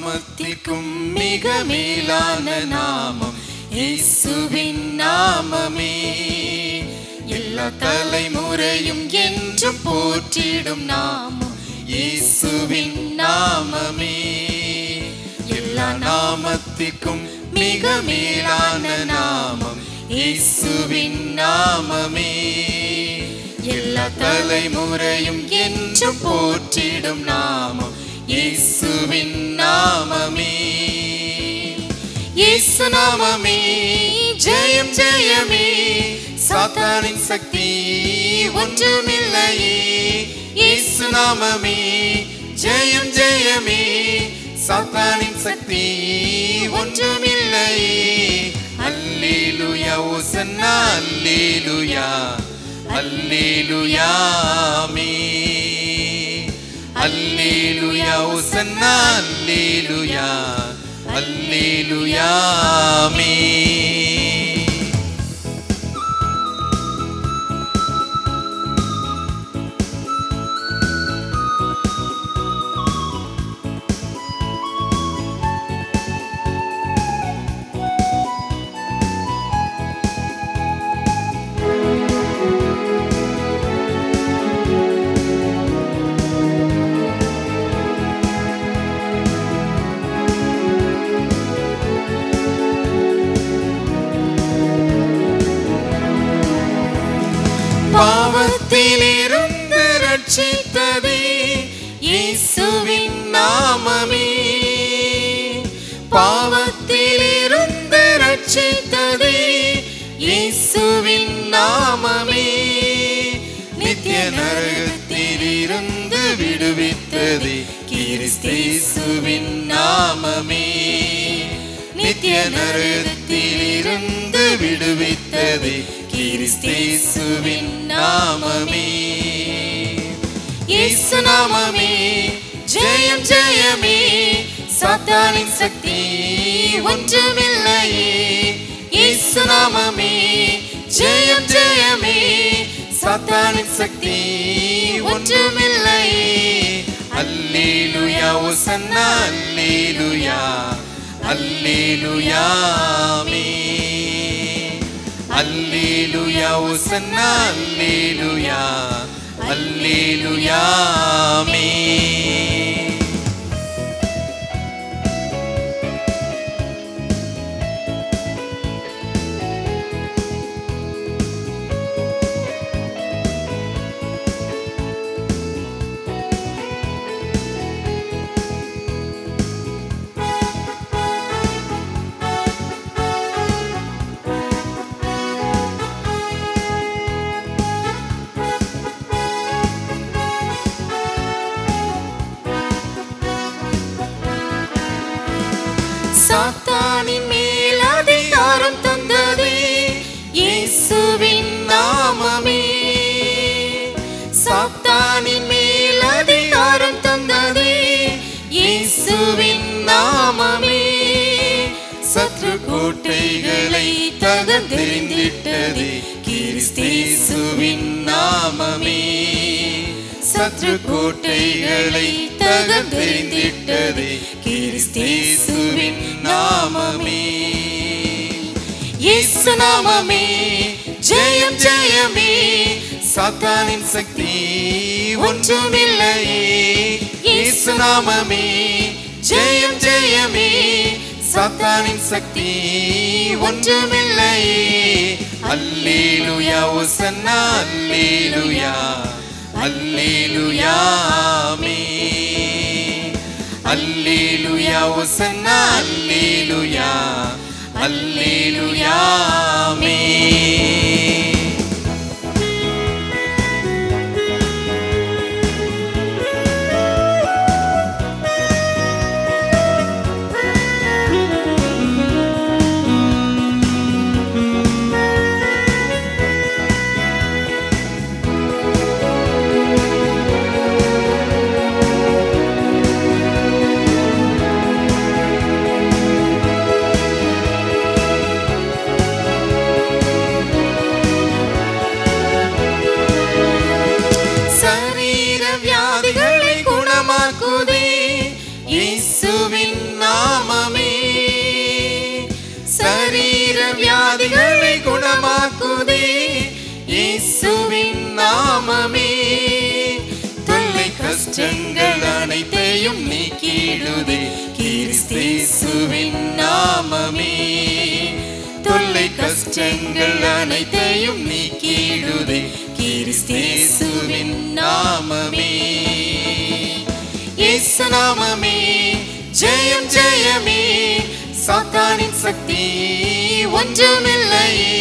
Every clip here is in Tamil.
நாமத்திற்கும் மிக மேலான நாமம் இயேசுவின் நாமமே. எல்லா தலைமுறையும் என்றும் போற்றிடும் நாமம் இயேசுவின் நாமமே. எல்லா நாமத்திற்கும் மிக மேலான நாமம் இயேசுவின் நாமமே. எல்லா தலைமுறையும் என்றும் போற்றிடும் நாமம் இயேசுவின் நாமமே. இயேசு நாமமே ஜெயம் ஜெயமே, சாத்தானின் சக்தி ஒன்றுமில்லையே. இயேசு நாமமே ஜெயம் ஜெயமே, சாத்தானின் சக்தி ஒன்றுமில்லையே. அல்லேலூயா ஓசன்னா அல்லேலூயா அல்லேலூயா ஆமென். அல்லேலூயா ஓசன்னா அல்லேலூயா அல்லேலூயா ஆமென். பாவத்திலிருந்து ரட்சித்ததே இயேசுவின் நாமமே. பாவத்திலிருந்து ரட்சித்ததே இயேசுவின் நாமமே. நித்திய நரகத்திலிருந்து விடுவித்ததே கிறிஸ்தேசுவின் நாமமே. நித்திய நரகத்திலிருந்து விடுவித்ததே கிறிஸ்தேசுவின் நாமமே. இயேசு நாமமே ஜெயம் ஜெயமே, சாத்தானின் சக்தி ஒன்றுமில்லையே. இயேசு நாமமே ஜெயம் ஜெயமே, சாத்தானின் சக்தி ஒன்றுமில்லையே. அல்லேலூயா ஓசன்னா அல்லேலூயா அல்லேலூயா ஆமென். அல்லேலூயா ஓசன்னா அல்லேலூயா அல்லேலூயா ஆமென். சாத்தானின் மேல் அதிகாரம் தந்ததே இயேசுவின் நாமமே. சாத்தானின் மேல் அதிகாரம் தந்ததே இயேசுவின் நாமமே. சத்ரு கோட்டைகளை தகர்த்தெறிந்திட்டதே கிறிஸ்தேசுவின் நாமமே. சத்ரு கோட்டைகளை தகர்த்தெறிந்திட்டதே கிறிஸ்தேசுவின் நாமமே. இயேசு நாமமே ஜெயம் ஜெயமே, சாத்தானின் சக்தி ஒன்றுமில்லையே. இயேசு நாமமே ஜெயம் ஜெயமே, சாத்தானின் சக்தி ஒன்றுமில்லையே. அல்லேலூயா ஓசன்னா அல்லேலூயா அல்லேலூயா ஆமென். அல்லேலூயா ஓசன்னா அல்லேலூயா அல்லேலூயா ஆமென். அனைத்தையும் நீக்கிடுதே கிறிஸ்தேசுவின் நாமமே. தொல்லை கஷ்டங்கள் அனைத்தையும் நீக்கிடுதே கிறிஸ்தேசுவின் நாமமே. இயேசு நாமமே ஜெயம் ஜெயமே, சாத்தானின் சக்தி ஒன்றுமில்லையே.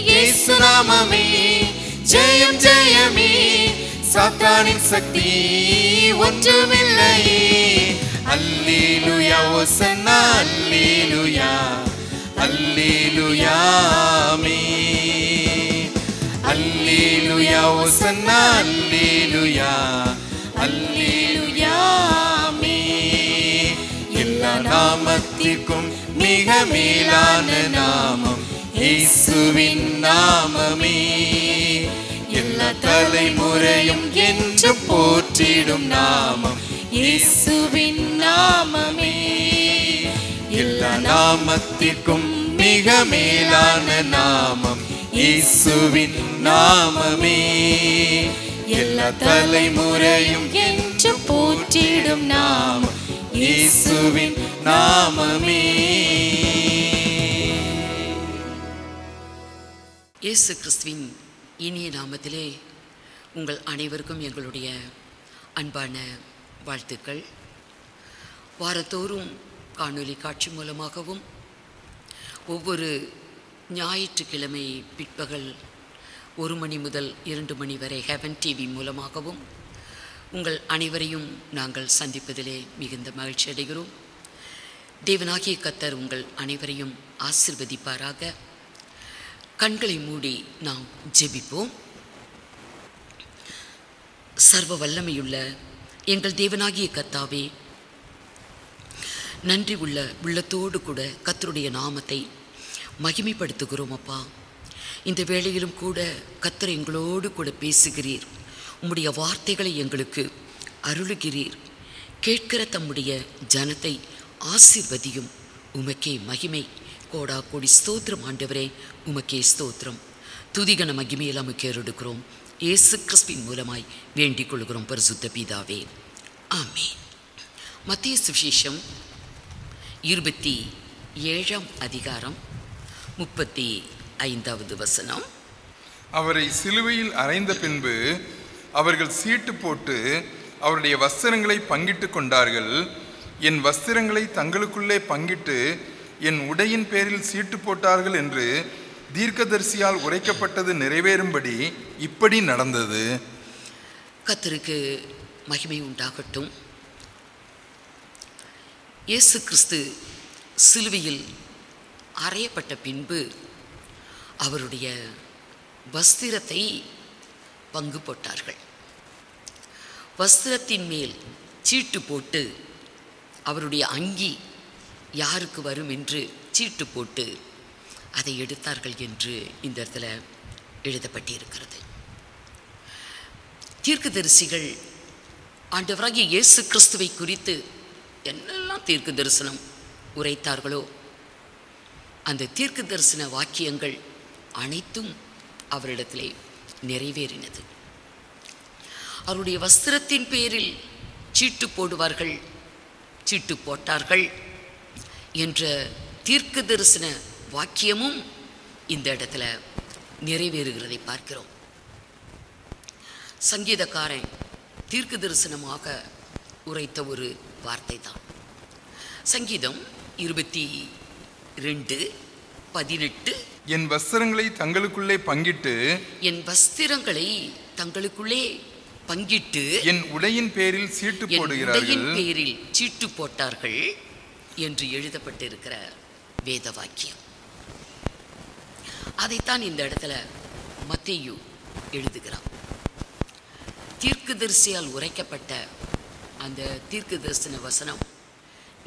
இயேசு நாமமே ஜெயம் ஜெயமே, சாத்தானின் சக்தி ஒன்றுமில்லையே. அல்லேலூயா ஓசன்னா அல்லேலூயா அல்லேலூயா ஆமென். அல்லேலூயா ஓசன்னா அல்லேலூயா அல்லேலூயா ஆமென். எல்லா நாமத்திற்கும் மிக மேலான நாமம் இயேசுவின் நாமமே. எல்லா தலைமுறையும் என்று போற்றிடும் நாமம் இயேசுவின் நாமமே. எல்லா நாமத்திற்கும் மிக மேலான நாமம் இயேசுவின் நாமமே. எல்லா தலைமுறையும் என்று போற்றிடும் நாமம் இயேசுவின் நாமமே. இயேசு கிறிஸ்துவின் இனிய நாமத்திலே உங்கள் அனைவருக்கும் எங்களுடைய அன்பான வாழ்த்துக்கள். வாரத்தோறும் காணொளி காட்சி மூலமாகவும் ஒவ்வொரு ஞாயிற்றுக்கிழமை பிற்பகல் 1 மணி முதல் 2 மணி வரை ஹெவன் டிவி மூலமாகவும் உங்கள் அனைவரையும் நாங்கள் சந்திப்பதிலே மிகுந்த மகிழ்ச்சி அடைகிறோம். தேவனாகிய கர்த்தர் உங்கள் அனைவரையும் ஆசீர்வதிப்பாராக. கண்களை மூடி நாம் ஜெபிப்போம். சர்வ வல்லமையுள்ள எங்கள் தேவனாகிய கர்த்தாவே, நன்றி உள்ளத்தோடு கூட கர்த்தருடைய நாமத்தை மகிமைப்படுத்துகிறோம் அப்பா. இந்த வேளையிலும் கூட கர்த்தர் எங்களோடு கூட பேசுகிறீர். உம்முடைய வார்த்தைகளை எங்களுக்கு அருளுகிறீர். கேட்கிற தம்முடைய ஜனத்தை ஆசீர்வதியும். உமக்கே மகிமை. கோடா கோடி ஸ்தோத்திரம் ஆண்டவரே, உமக்கே ஸ்தோத்திரம். துதிகன மகிமையெல்லாம் உமக்கு எடுக்கிறோம். இயேசு கிறிஸ்துவின் மூலமாய் வேண்டிக் கொள்கிறோம் பரிசுத்த பிதாவே, ஆமென். மத்தேயு சுவிசேஷம் 27ஆம் அதிகாரம் 35வது வசனம். அவரை சிலுவையில் அறைந்த பின்பு அவர்கள் சீட்டு போட்டு அவருடைய வஸ்திரங்களை பங்கிட்டு கொண்டார்கள். என் வஸ்திரங்களை தங்களுக்குள்ளே பங்கிட்டு என் உடையின் பேரில் சீட்டு போட்டார்கள் என்று தீர்க்கதரிசியால் உரைக்கப்பட்டது நிறைவேறும்படி இப்படி நடந்தது. கர்த்தருக்கு மகிமை உண்டாகட்டும். இயேசு கிறிஸ்து சிலுவையில் அறையப்பட்ட பின்பு அவருடைய வஸ்திரத்தை பங்கு போட்டார்கள். வஸ்திரத்தின் மேல் சீட்டு போட்டு அவருடைய அங்கி யாருக்கு வரும் என்று சீட்டு போட்டு அதை எடுத்தார்கள் என்று இந்த இடத்துல எழுதப்பட்டிருக்கிறது. தீர்க்கதரிசிகள் ஆண்டவராகிய இயேசு கிறிஸ்துவை குறித்து என்னெல்லாம் தீர்க்க தரிசனம் உரைத்தார்களோ அந்த தீர்க்க தரிசன வாக்கியங்கள் அனைத்தும் அவரிடத்திலே நிறைவேறினது. அவருடைய வஸ்திரத்தின் பேரில் சீட்டு போடுவார்கள், சீட்டு போட்டார்கள் என்ற தீர்க்க தரிசன வாக்கியமும் இந்த இடத்துல நிறைவேறுகிறதை பார்க்கிறோம். சங்கீதக்காரன் தீர்க்க தரிசனமாக உரைத்த ஒரு வார்த்தை தான். சங்கீதம் 22:18. என் வஸ்திரங்களை தங்களுக்குள்ளே பங்கிட்டு என் வஸ்திரங்களை தங்களுக்குள்ளே பங்கிட்டு என் உடையின் பேரில் சீட்டு போடுகிறார்கள், பேரில் சீட்டு போட்டார்கள் என்று எழுதப்பட்டிருக்கிற வேத வாக்கியம். அதைத்தான் இந்த இடத்துல மத்தேயு எழுதுகிறார். தீர்க்கதரிசியால் உரைக்கப்பட்ட அந்த தீர்க்க தரிசன வசனம்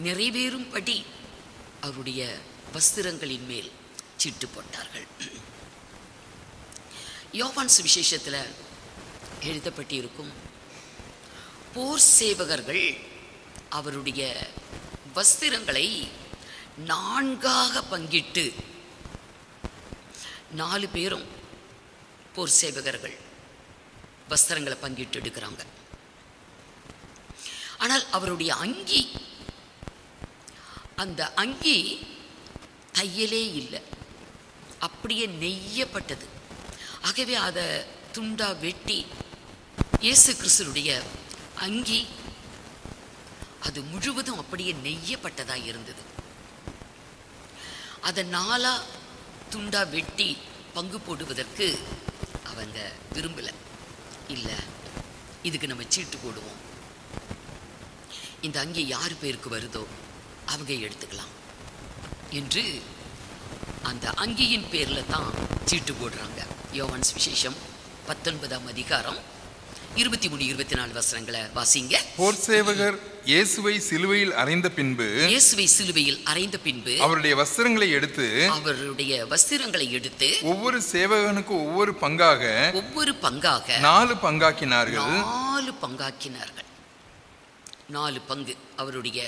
நிறைவேறும்படி அவருடைய வஸ்திரங்களின் மேல் சீட்டு போட்டார்கள். யோவான் சுவிசேஷத்தில் எழுதப்பட்டிருக்கும் போர் சேவகர்கள் அவருடைய வஸ்திரங்களை 4ஆக பங்கிட்டு 4 பேரும் போர் சேவகர்கள் வஸ்திரங்களை பங்கிட்டு எடுக்கிறாங்க. ஆனால் அவருடைய அங்கி, அந்த அங்கி தையலே இல்லை, அப்படியே நெய்யப்பட்டது. ஆகவே அதை துண்டா வெட்டி இயேசு கிறிஸ்துடைய அங்கி அது முழுவதும் அப்படியே நெய்யப்பட்டதாக இருந்தது. அதை 4 துண்டா வெட்டி பங்கு போடுவதற்கு அவங்க விரும்பலை. இல்லை, இதுக்கு நம்ம சீட்டு போடுவோம், இந்த அங்கி யார் பேருக்கு வருதோ அவங்க எடுத்துக்கலாம் என்று அந்த அங்கியின் பேரில் தான் சீட்டு போடுறாங்க. யோவான் சுவிசேஷம் 19ஆம் அதிகாரம் 23-24 வசனங்களை வாசிங்க. போர் சேவகர் இயேசுவை சிலுவையில் அறைந்த பின்பு அவருடைய வஸ்திரங்களை எடுத்து ஒவ்வொரு சேவகனுக்கு ஒவ்வொரு பங்காக 4 பங்காக்கினார்கள். 4 பங்கு அவருடைய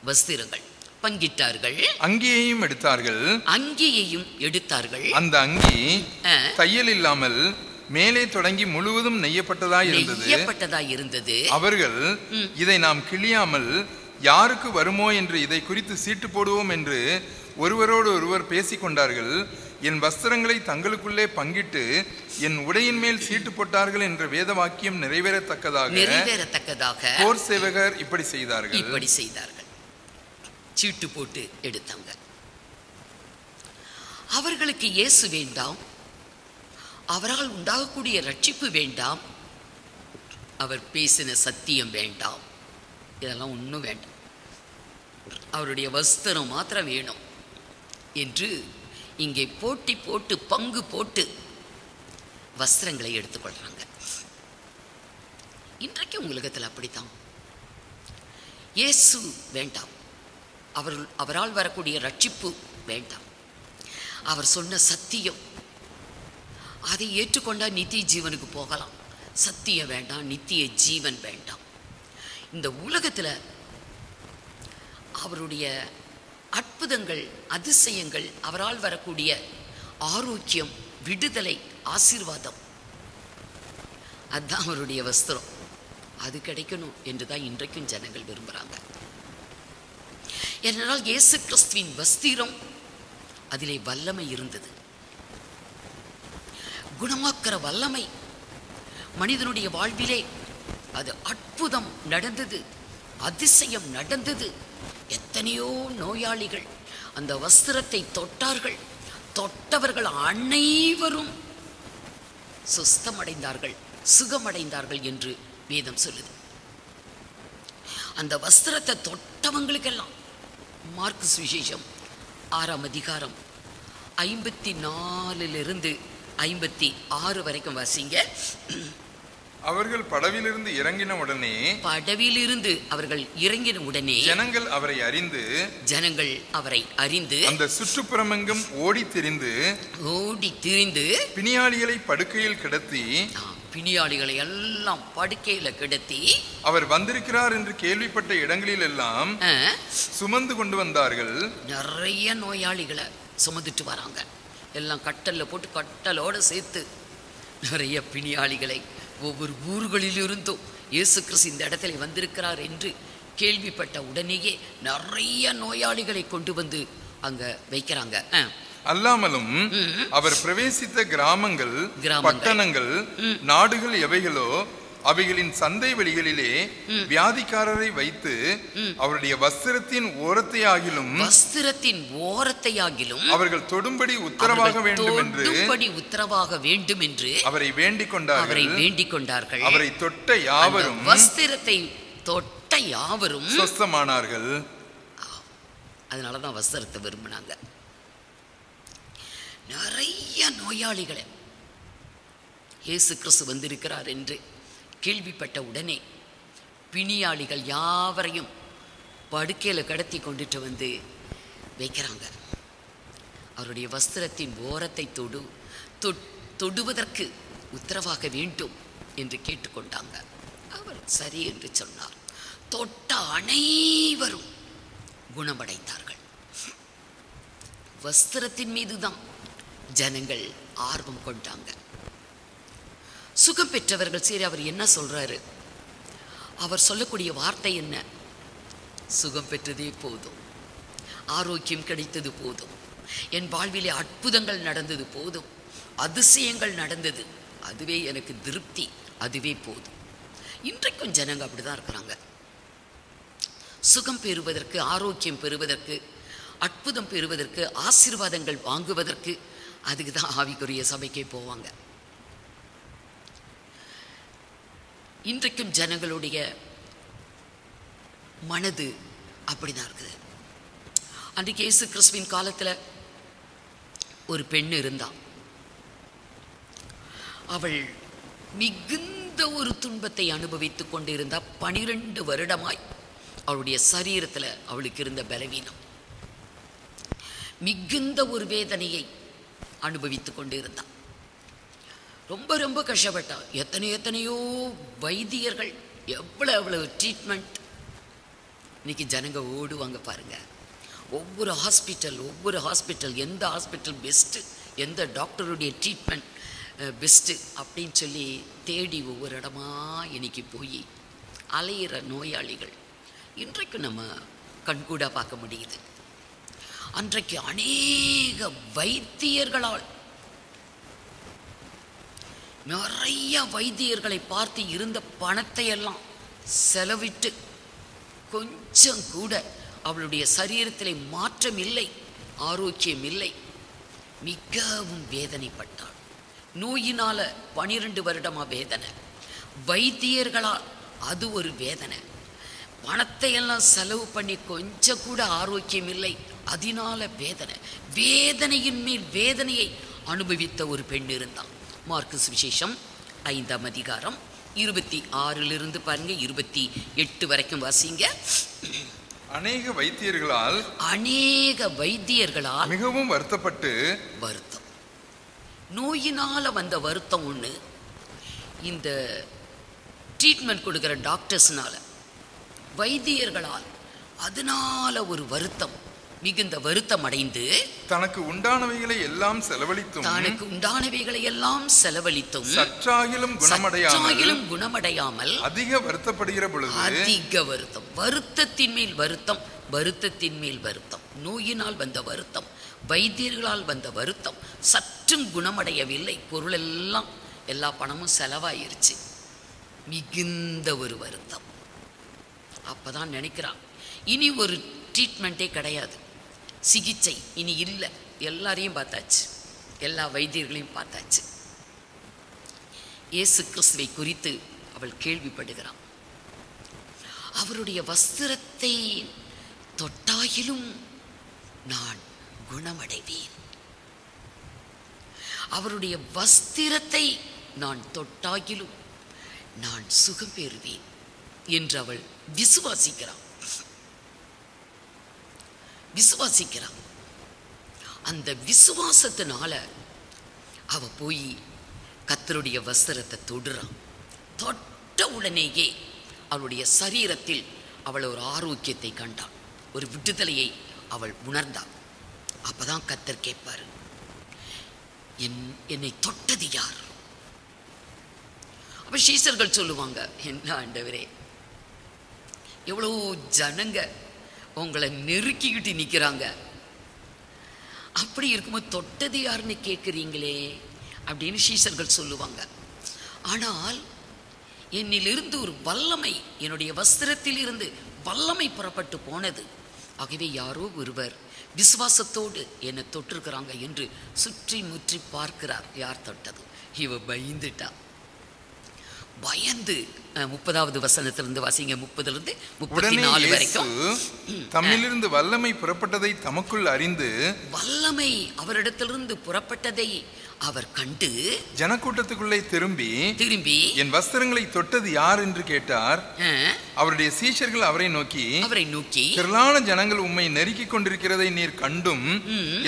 வஸ்திரங்கள் பங்கிட்டார்கள். அங்கியையும் எடுத்தார்கள். அந்த அங்கி தையல் இல்லாமல் மேலே தொடங்கி முழுவதும் நெய்யப்பட்டதாய் இருந்தது. அவர்கள் இதை நாம் கிழியாமல் யாருக்கு வருமோ என்று இதை குறித்து சீட்டு போடுவோம் என்று ஒருவரோடு ஒருவர் பேசிக்கொண்டார்கள். என் வஸ்திரங்களை தங்களுக்குள்ளே பங்கிட்டு என் உடையின் மேல் சீட்டு போட்டார்கள் என்ற வேத வாக்கியம் நிறைவேறத்தக்கதாக போர் சேவகர் இப்படி செய்தார்கள். சீட்டு போட்டு எடுத்தாங்க. அவர்களுக்கு இயேசு வேண்டாம், அவரால் உண்டாகக்கூடிய ரட்சிப்பு வேண்டாம், அவர் பேசின சத்தியம் வேண்டாம், இதெல்லாம் ஒன்றும் வேண்டாம், அவருடைய வஸ்திரம் மாத்திரம் வேணும் என்று இங்கே போட்டி போட்டு பங்கு போட்டு வஸ்திரங்களை எடுத்துக்கொள்றாங்க. இன்றைக்கு உலகத்தில் அப்படித்தான். இயேசு வேண்டாம், அவரால் வரக்கூடிய ரட்சிப்பு வேண்டாம், அவர் சொன்ன சத்தியம் அதை ஏற்றுக்கொண்டா நித்திய ஜீவனுக்கு போகலாம், சத்தியம் வேண்டாம், நித்திய ஜீவன் வேண்டாம். இந்த உலகத்தில் அவருடைய அற்புதங்கள், அதிசயங்கள், அவரால் வரக்கூடிய ஆரோக்கியம், விடுதலை, ஆசீர்வாதம், அதுதான் அவருடைய வஸ்திரம், அது கிடைக்கணும் என்றுதான் இன்றைக்கும் ஜனங்கள் விரும்புகிறாங்க. ஏனென்றால் இயேசு கிறிஸ்துவின் வஸ்திரம் அதிலே வல்லமை இருந்தது, குணமாக்கிற வல்லமை மனிதனுடைய வாழ்விலே அது அற்புதம் நடந்தது, அதிசயம் நடந்தது. எத்தனையோ நோயாளிகள் அந்த வஸ்திரத்தை தொட்டார்கள், தொட்டவர்கள் அனைவரும் சுஸ்தமடைந்தார்கள், சுகமடைந்தார்கள் என்று வேதம் சொல்லுது. அந்த வஸ்திரத்தை தொட்டவங்களுக்கெல்லாம் மார்க்கு சுவிசேஷம் 6ஆம் அதிகாரம் 54 56 வரைக்கும் வாசிங்க. அவர்கள் படவிலிருந்து இறங்கின உடனே ஜனங்கள் அவரை அறிந்து அந்த சுற்றுப்புறமெங்கும் ஓடி திரிந்து பிணியாளிகளை படுக்கையில் கிடத்தி பிணியாளிகளை எல்லாம் படுக்கையில கிடத்தி அவர் வந்திருக்கிறார் என்று கேள்விப்பட்ட இடங்களில் எல்லாம் சுமந்து கொண்டு வந்தார்கள். நிறைய நோயாளிகளை சுமந்துட்டு வராங்க, எல்லாம் கட்டல்ல போட்டு கட்டலோட சேர்த்து நிறைய பிணியாளிகளை ஒவ்வொரு ஊர்களிலிருந்தும் இயேசு கிறிஸ்து இந்த இடத்துல வந்திருக்கிறார் என்று கேள்விப்பட்ட உடனேயே நிறைய நோயாளிகளை கொண்டு வந்து அங்க வைக்கிறாங்க. அல்லாமலும் அவர் பிரவேசித்த கிராமங்கள், பட்டணங்கள், நாடுகள் எவைகளோ அவைகளின் சந்தை வெளிகளிலே வியாதிக்காரரை வைத்து அவருடைய வஸ்திரத்தின் ஓரத்தையாகிலும் அவர்கள் தொடும்படி உத்தரவாக வேண்டும் என்று அவரை வேண்டிக் கொண்டார்கள். அவரை தொட்ட யாவரும், வஸ்திரத்தை தொட்ட யாவரும் சொஸ்தமானார்கள். அதனாலதான் வஸ்திரத்தை விரும்பினாங்க. நிறைய நோயாளிகளை இயேசு கிறிஸ்து வந்திருக்கிறார் என்று கேள்விப்பட்ட உடனே பிணியாளிகள் யாவரையும் படுக்கையில் கடத்தி கொண்டுட்டு வந்து வைக்கிறாங்க. அவருடைய வஸ்திரத்தின் ஓரத்தை தொடுவதற்கு உத்தரவாக வேண்டும் என்று கேட்டுக்கொண்டாங்க. அவர் சரி என்று சொன்னார். தொட்ட அனைவரும் குணமடைந்தார்கள். வஸ்திரத்தின் மீதுதான் ஜனங்கள் ஆர்வம் கொண்டாங்க. சுகம் பெற்றவர்கள் சரி, அவர் என்ன சொல்றாரு, அவர் சொல்லக்கூடிய வார்த்தை என்ன? சுகம் பெற்றதே போதும், ஆரோக்கியம் கிடைத்தது போதும், என் வாழ்விலே அற்புதங்கள் நடந்தது போதும், அதிசயங்கள் நடந்தது, அதுவே எனக்கு திருப்தி, அதுவே போதும். இன்றைக்கும் ஜனங்க அப்படிதான் இருக்கிறாங்க. சுகம் பெறுவதற்கு, ஆரோக்கியம் பெறுவதற்கு, அற்புதம் பெறுவதற்கு, ஆசீர்வாதங்கள் வாங்குவதற்கு, அதுக்கு தான் ஆவிக்குரிய சபைக்கே போவாங்க. இன்றைக்கும் ஜனங்களுடைய மனது அப்படிதான் இருக்குது. அன்றைக்கு இயேசு கிறிஸ்துவின் காலத்தில் ஒரு பெண் இருந்தாள். அவள் மிகுந்த ஒரு துன்பத்தை அனுபவித்துக் கொண்டிருந்தாள். 12 வருடமாய் அவளுடைய சரீரத்தில் அவளுக்கு இருந்த பலவீனம், மிகுந்த ஒரு வேதனையை அனுபவித்துக் கொண்டிருந்தாள். ரொம்ப ரொம்ப கஷ்டப்பட்டா. எத்தனையோ வைத்தியர்கள், எவ்வளவு ட்ரீட்மெண்ட். இன்னைக்கு ஜனங்க ஓடுவாங்க பாருங்க. ஒவ்வொரு ஹாஸ்பிட்டல் எந்த ஹாஸ்பிட்டல் பெஸ்ட்டு, எந்த டாக்டருடைய ட்ரீட்மெண்ட் பெஸ்ட்டு அப்படின்னு சொல்லி தேடி ஒவ்வொரு இடமா இன்னைக்கு போய் அலையிற நோயாளிகள் இன்றைக்கு நம்ம கண்கூட பார்க்க முடியுது. அன்றைக்கு அநேக வைத்தியர்களால், நிறைய வைத்தியர்களை பார்த்து இருந்த பணத்தை எல்லாம் செலவிட்டு கொஞ்சம் கூட அவளுடைய சரீரத்திலே மாற்றம் இல்லை, ஆரோக்கியம் இல்லை. மிகவும் வேதனைப்பட்டாள். நோயினால 12 வருடமா வேதனை, வைத்தியர்களால் அது ஒரு வேதனை. பணத்தை எல்லாம் செலவு பண்ணி கொஞ்சம் கூட ஆரோக்கியம் இல்லை, அதனால வேதனை. வேதனையின் மேல் வேதனையை அனுபவித்த ஒரு பெண் இருந்தாள். மார்க்கு சுவிசேஷம் 5ஆம் அதிகாரம் 26 பாருங்க, 28 வரைக்கும் வாசிங்க. அநேக வைத்தியர்களால் மிகவும் வருத்தப்பட்டு, வருத்தம், நோயினால வந்த வருத்தம் ஒண்ணு, இந்த ட்ரீட்மெண்ட் கொடுக்கிற டாக்டர்ஸ்னால, வைத்தியர்களால் அதனால ஒரு வருத்தம், மிகுந்த வருத்தம் அடைந்து தனக்கு உண்டானவைகளை எல்லாம் செலவழித்தும் சற்றாகிலும் குணமடையாமல் அதிக வருத்தப்படுகிற பொழுது, அதிக வருத்தம், வருத்தத்தின் மேல் வருத்தம், நோயினால் வந்த வருத்தம், வைத்தியர்களால் வந்த வருத்தம், சற்றும் குணமடையவில்லை. பொருள் எல்லாம், எல்லா பணமும் செலவாயிருச்சு. மிகுந்த ஒரு வருத்தம். அப்பதான் நினைக்கிறான், இனி ஒரு ட்ரீட்மெண்ட்டே கிடையாது, சிகிச்சை இனி இல்லை. எல்லாரையும் பார்த்தாச்சு, எல்லா வைத்தியர்களையும் பார்த்தாச்சு. இயேசு கிறிஸ்துவை குறித்து அவள் கேள்விப்படுகிறான். அவருடைய வஸ்திரத்தை தொட்டாயிலும் நான் குணமடைவேன், அவருடைய வஸ்திரத்தை நான் தொட்டாயிலும் நான் சுகம் பெறுவேன் என்று அவள் விசுவாசிக்கிறான். அந்த விசுவாசத்தினால அவ போய் கர்த்தருடைய வஸ்திரத்தை தொடுறான். தொட்ட உடனேயே அவளுடைய சரீரத்தில் அவள் ஒரு ஆரோக்கியத்தை கண்டாள், ஒரு விடுதலையை அவள் உணர்ந்தாள். அப்பதான் கர்த்தர் கேட்பாரு, என்னை தொட்டது யார்? அப்ப சீசர்கள் சொல்லுவாங்க, என்ன ஆண்டவரே, எவ்வளோ ஜனங்க உங்களை நெருக்கிக்கிட்டு நிற்கிறாங்க, அப்படி இருக்கும்போது தொட்டது யாருன்னு கேட்குறீங்களே அப்படின்னு சீசர்கள் சொல்லுவாங்க. ஆனால் என்னிலிருந்து ஒரு வல்லமை, என்னுடைய வஸ்திரத்தில் இருந்து வல்லமை புறப்பட்டு போனது. ஆகவே யாரோ ஒருவர் விசுவாசத்தோடு என்னை தொட்டிருக்கிறாங்க என்று சுற்றி முற்றி பார்க்கிறார். யார் தொட்டது? இவ பயந்துட்டா. பயந்து 30வது வசனத்திலிருந்து வாசிங்க, 30லிருந்து 34 வரைக்கும். தம்மிலிருந்து வல்லமை புறப்பட்டதை தமக்குள் அறிந்து, வல்லமை அவரிடத்திலிருந்து புறப்பட்டதை அவர் கண்டு ஜனக்கூட்டத்துக்குள்ளே திரும்பி என் வஸ்திரங்களை தொட்டது யார் என்று கேட்டார். அவருடைய சீஷர்கள் அவரை நோக்கி திரளான ஜனங்கள் உம்மை நெருக்கிக் கொண்டிருக்கிறதை நீர் கண்டும்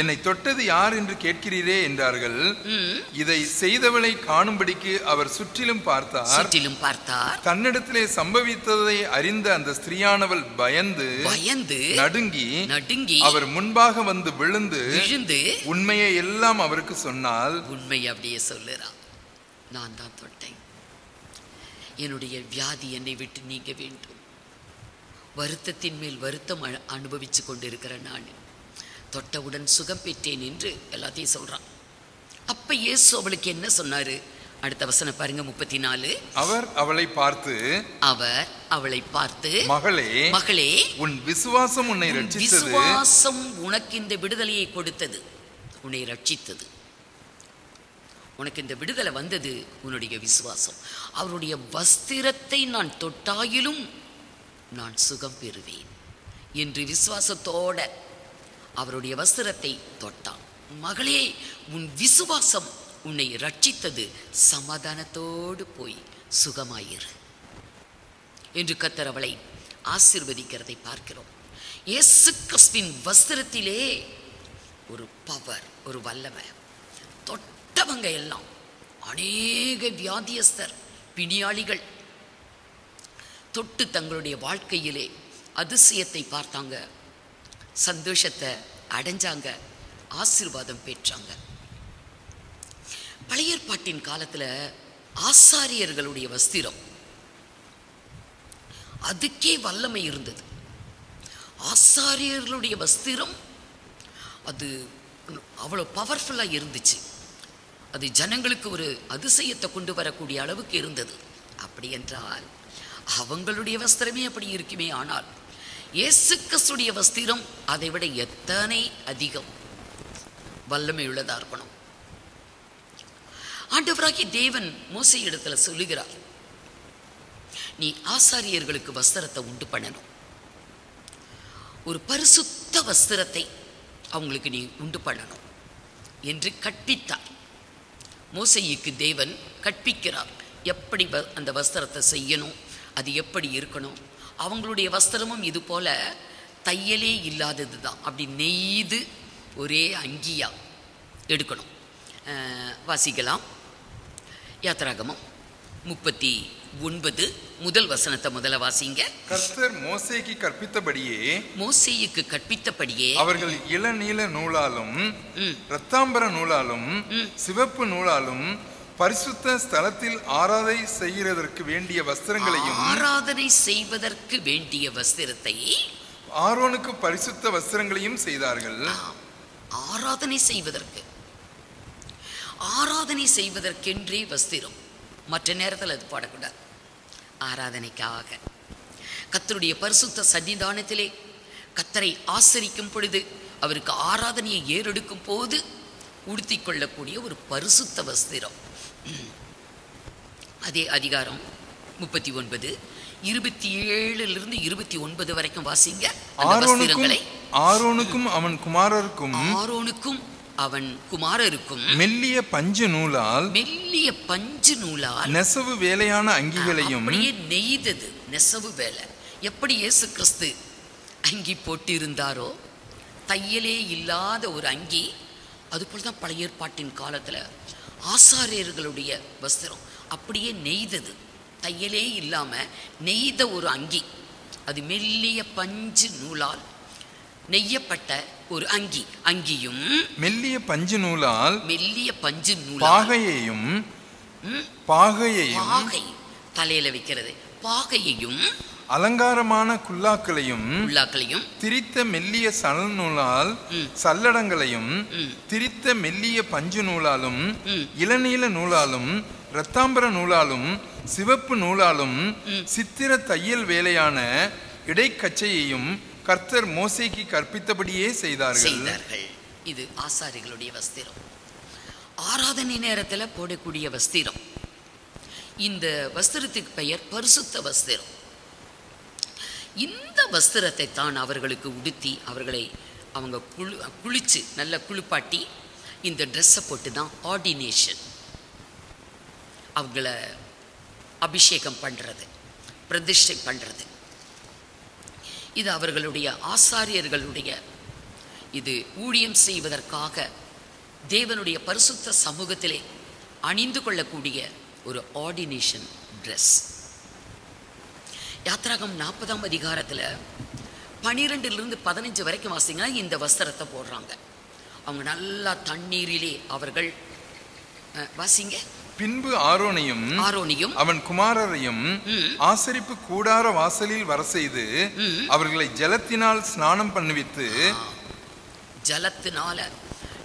என்னை தொட்டது யார் என்று கேட்கிறீரே என்றார்கள். இதை செய்தவளை காணும்படிக்கு அவர் சுற்றிலும் பார்த்தார். தன்னிடத்திலே சம்பவித்ததை அறிந்த அந்த ஸ்திரீயானவள் பயந்து நடுங்கி அவர் முன்பாக வந்து விழுந்து உண்மையை எல்லாம் அவருக்கு சொன்னால். உண்மை அப்படியே சொல்லுறான், நான் தான் தொட்டேன். என்னுடைய வியாதி என்னை விட்டு நீங்க வேண்டும். வருத்தத்தின் மேல் வருத்தம் அனுபவிச்சு கொண்டிருக்கிற நான் தொட்டவுடன் சுகம் பெற்றேன் என்று எல்லாத்தையும் சொல்றான். அப்ப இயேசு அவளுக்கு என்ன சொன்னாரு? அடுத்த வசனம் பாருங்க, 34. அவர் அவளை பார்த்து மகளே உன் விசுவாசம் உன்னை ரட்சித்தது. விசுவாசம் உனக்கு இந்த விடுதலையை கொடுத்தது, உன்னை ரட்சித்தது. உனக்கு இந்த விடுதலை வந்தது உன்னுடைய விசுவாசம். அவருடைய வஸ்திரத்தை நான் தொட்டாயிலும் நான் சுகம் பெறுவேன் என்று விசுவாசத்தோட அவருடைய வஸ்திரத்தை தொட்டான். மகளே, உன் விசுவாசம் உன்னை ரட்சித்தது, சமாதானத்தோடு போய் சுகமாயிரு என்று கர்த்தர் அவளை ஆசீர்வதிக்கிறதை பார்க்கிறோம். இயேசு கிறிஸ்துவின் வஸ்திரத்திலே ஒரு பவர், ஒரு வல்லமை. தொட்டவங்க எல்லாம், அநேக வியாதியஸ்தர், பிணியாளிகள் தொட்டு தங்களுடைய வாழ்க்கையிலே அதிசயத்தை பார்த்தாங்க, சந்தோஷத்தை அடைஞ்சாங்க, ஆசீர்வாதம் பெற்றாங்க. பழைய ஏற்பாட்டின் காலத்துல ஆசாரியர்களுடைய வஸ்திரம், அதுக்கே வல்லமை இருந்தது. ஆசாரியர்களுடைய வஸ்திரம் அது அவ்வளவு பவர்ஃபுல்லா இருந்துச்சு. அது ஜனங்களுக்கு ஒரு அதிசயத்தை கொண்டு வரக்கூடிய அளவுக்கு இருந்தது. அப்படி என்றால் அவங்களுடைய வஸ்திரமே அப்படி இருக்குமே, ஆனால் இயேசு கிறிஸ்துவின் வஸ்திரம் அதை விட எத்தனை அதிகம் வல்லமை உள்ளதா இருக்கணும். ஆண்டவராகிய தேவன் மோசே இடத்துல சொல்லுகிறார், நீ ஆசாரியர்களுக்கு வஸ்திரத்தை உண்டு பண்ணணும், ஒரு பரிசுத்த வஸ்திரத்தை அவங்களுக்கு நீ உண்டு பண்ணணும் என்று கற்பித்தார். மோசேயுக்கு தேவன் கற்பிக்கிறார் எப்படி அந்த வஸ்திரத்தை செய்யணும், அது எப்படி இருக்கணும். அவங்களுடைய வஸ்திரமும் இது போல தையலே இல்லாதது தான், அப்படி நெய்து ஒரே அங்கியா எடுக்கணும். வாசிக்கலாம். யாத்திராகமம் 39 முதல் வசனத்தை முதல்ல வாசிங்க. கர்த்தர் மோசேக்கு கற்பித்தபடியே அவர்கள் இளநீல நூலாலும் இரத்தாம்பர நூலாலும் சிவப்பு நூலாலும் பரிசுத்த ஸ்தலத்தில் ஆராதனை செய்வதற்கு வேண்டிய வஸ்திரத்தை ஆரோனுக்கு பரிசுத்த வஸ்திரங்களையும் செய்தார்கள். ஆராதனை செய்வதற்கென்றே வஸ்திரம், மற்ற நேரத்தில் அது பாடக்கூடாது. ஆராதனைக்காக கர்த்தருடைய பரிசுத்த சன்னிதானத்திலே கர்த்தரை ஆசரிக்கும் பொழுது, அவருக்கு ஆராதனையை ஏறெடுக்கும் போது உடுத்திக் கொள்ளக்கூடிய ஒரு பரிசுத்த வஸ்திரம். அதே அதிகாரம் 39 27 29 வரைக்கும் வாசிங்க. ஆரோனுக்கும் அவன் குமாரருக்கும் மெல்லிய பஞ்சு நூலால் நெசவு வேலையான அங்கிகளையும் நெய்தது. நெசவு வேலை எப்படி இயேசு கிறிஸ்து அங்கி போட்டிருந்தாரோ, தையலே இல்லாத ஒரு அங்கி, அதுபோல்தான் பழைய ஏற்பாட்டின் காலத்துல ஆசாரியர்களுடைய வஸ்திரம் அப்படியே நெய்தது, தையலே இல்லாம நெய்த ஒரு அங்கி. அது மெல்லிய பஞ்சு நூலால் நெய்யப்பட்ட ஒரு அங்கியும் மெல்லிய பஞ்சு நூலால் பாகையையும் தலையில வைக்கிறது, பாகையையும் அலங்காரமான குல்லாக்களையும் திரித்த மெல்லிய சணல் நூலால் சல்லடங்களையும் திரித்த மெல்லிய பஞ்சு நூலாலும் இளநீல நூலாலும் இரத்தாம்பர நூலாலும் சிவப்பு நூலாலும் சித்திர தையல் வேலையான இடைக்கச்சையையும் கர்த்தர் மோசேக்கு கற்பித்தபடியே செய்தார்கள். இது ஆசாரிகளுடைய வஸ்திரம், ஆராதனை நேரத்தில் போடக்கூடிய வஸ்திரம். இந்த வஸ்திரத்துக்கு பெயர் பரிசுத்த வஸ்திரம். இந்த வஸ்திரத்தை தான் அவர்களுக்கு உடுத்தி அவங்க குளிச்சு நல்ல குளிப்பாட்டி இந்த ட்ரெஸ்ஸை போட்டு தான் ஆர்டினேஷன், அவங்கள அபிஷேகம் பண்ணுறது, பிரதிஷ்டை பண்ணுறது. இது அவர்களுடைய ஆசாரியர்களுடைய இது ஊழியம் செய்வதற்காக தேவனுடைய பரிசுத்த சமூகத்திலே அணிந்து கொள்ளக்கூடிய ஒரு ஆர்டினேஷன் ட்ரெஸ். யாத்திராகம் 40ஆம் அதிகாரத்தில் 12-15 வரைக்கும் வாசிங்கன்னா இந்த வஸ்திரத்தை போடுறாங்க. அவங்க நல்லா தண்ணீரிலே அவர்கள் வாசிங்க. பின்பு ஆரோனையும் அவன் குமாரரையும் ஆசரிப்பு கூடார வாசலில் வர செய்து அவர்களை ஜலத்தினால் ஸ்நானம் பண்ணுவித்து, ஜலத்தினால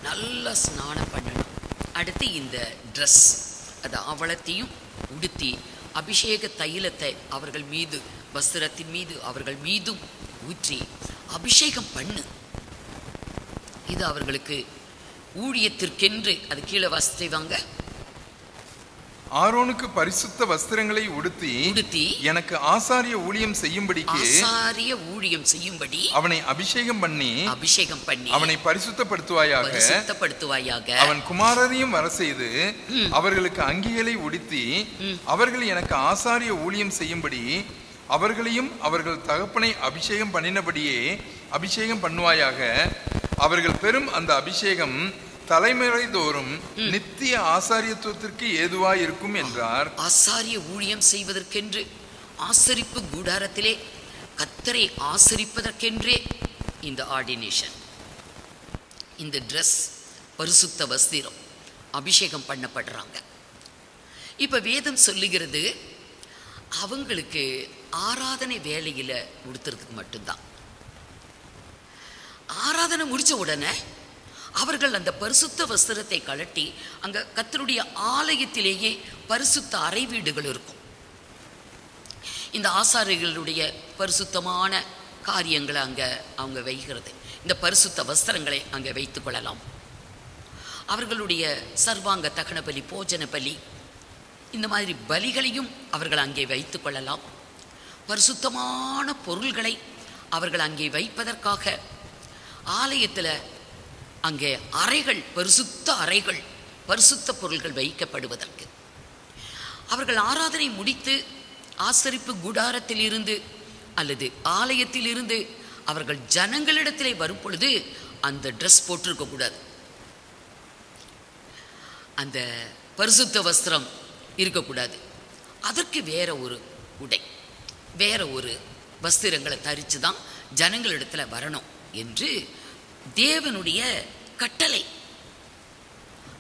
நல்ல ஸ்நானம் பண்ணணும். அடுத்து இந்த ட்ரெஸ், அது அவளத்தையும் உடுத்தி அபிஷேக தைலத்தை அவர்கள் மீது, வஸ்திரத்தின் மீது அவர்கள் மீதும் ஊற்றி அபிஷேகம் பண்ணு. இது அவர்களுக்கு ஊழியத்திற்கென்று. அது கீழே வாசிவாங்க. ஆரோனுக்கு பரிசுத்த வஸ்திரங்களை உடுத்தி எனக்கு ஆசாரிய ஊழியம் செய்யும்படி அவனை அபிஷேகம் பண்ணி அவனை பரிசுத்தப்படுத்துவாயாக. அவன் குமாரரையும் வர செய்து அவர்களுக்கு அங்கிகளை உடுத்தி அவர்கள் எனக்கு ஆசாரிய ஊழியம் செய்யும்படி அவர்களையும் அவர்கள் தகப்பனை அபிஷேகம் பண்ணினபடியே அபிஷேகம் பண்ணுவாயாக. அவர்கள் பெறும் அந்த அபிஷேகம் தலைமுறை தோறும் நித்திய ஆசாரியத்துவத்திற்கு ஏதுவாய் இருக்கும் என்றார். ஆசாரிய ஊழியம் செய்வதற்கென்று ஆசரிப்பு கூடாரத்திலே கர்த்தரை ஆசரிப்பதற்கென்றே இந்த ஆர்டினேஷன், இந்த ட்ரெஸ், பரிசுத்த வஸ்திரம், அபிஷேகம் பண்ணப்படுறாங்க. இப்ப வேதம் சொல்லுகிறது அவங்களுக்கு ஆராதனை வேலையில கொடுத்துறதுக்கு மட்டும்தான். ஆராதனை முடிச்ச உடனே அவர்கள் அந்த பரிசுத்த வஸ்திரத்தை கழட்டி, அங்க கர்த்தருடைய ஆலயத்திலேயே பரிசுத்த அறை வீடுகள் இருக்கும். இந்த ஆசாரியர்களுடைய பரிசுத்தமான காரியங்களை அங்க அவங்க வைக்கிறது, இந்த பரிசுத்த வஸ்திரங்களை அங்க வைத்துக் கொள்ளலாம். அவர்களுடைய சர்வாங்க தகன பலி, போஜன பலி, இந்த மாதிரி பலிகளையும் அவர்கள் அங்கே வைத்துக் கொள்ளலாம். பரிசுத்தமான பொருள்களை அவர்கள் அங்கே வைப்பதற்காக ஆலயத்தில் அங்கே அறைகள், பரிசுத்த அறைகள், பரிசுத்த பொருள்கள் வைக்கப்படுவதற்கு. அவர்கள் ஆராதனை முடித்து ஆசரிப்பு கூடாரத்தில் இருந்து அல்லது ஆலயத்தில் இருந்து அவர்கள் ஜனங்களிடத்திலே வரும் பொழுது அந்த ட்ரெஸ் போட்டிருக்க கூடாது, அந்த பரிசுத்த வஸ்திரம் இருக்கக்கூடாது. அதற்கு வேற ஒரு உடை, வேற ஒரு வஸ்திரங்களை தரித்து தான் ஜனங்களிடத்தில் வரணும் என்று தேவனுடைய கட்டளை.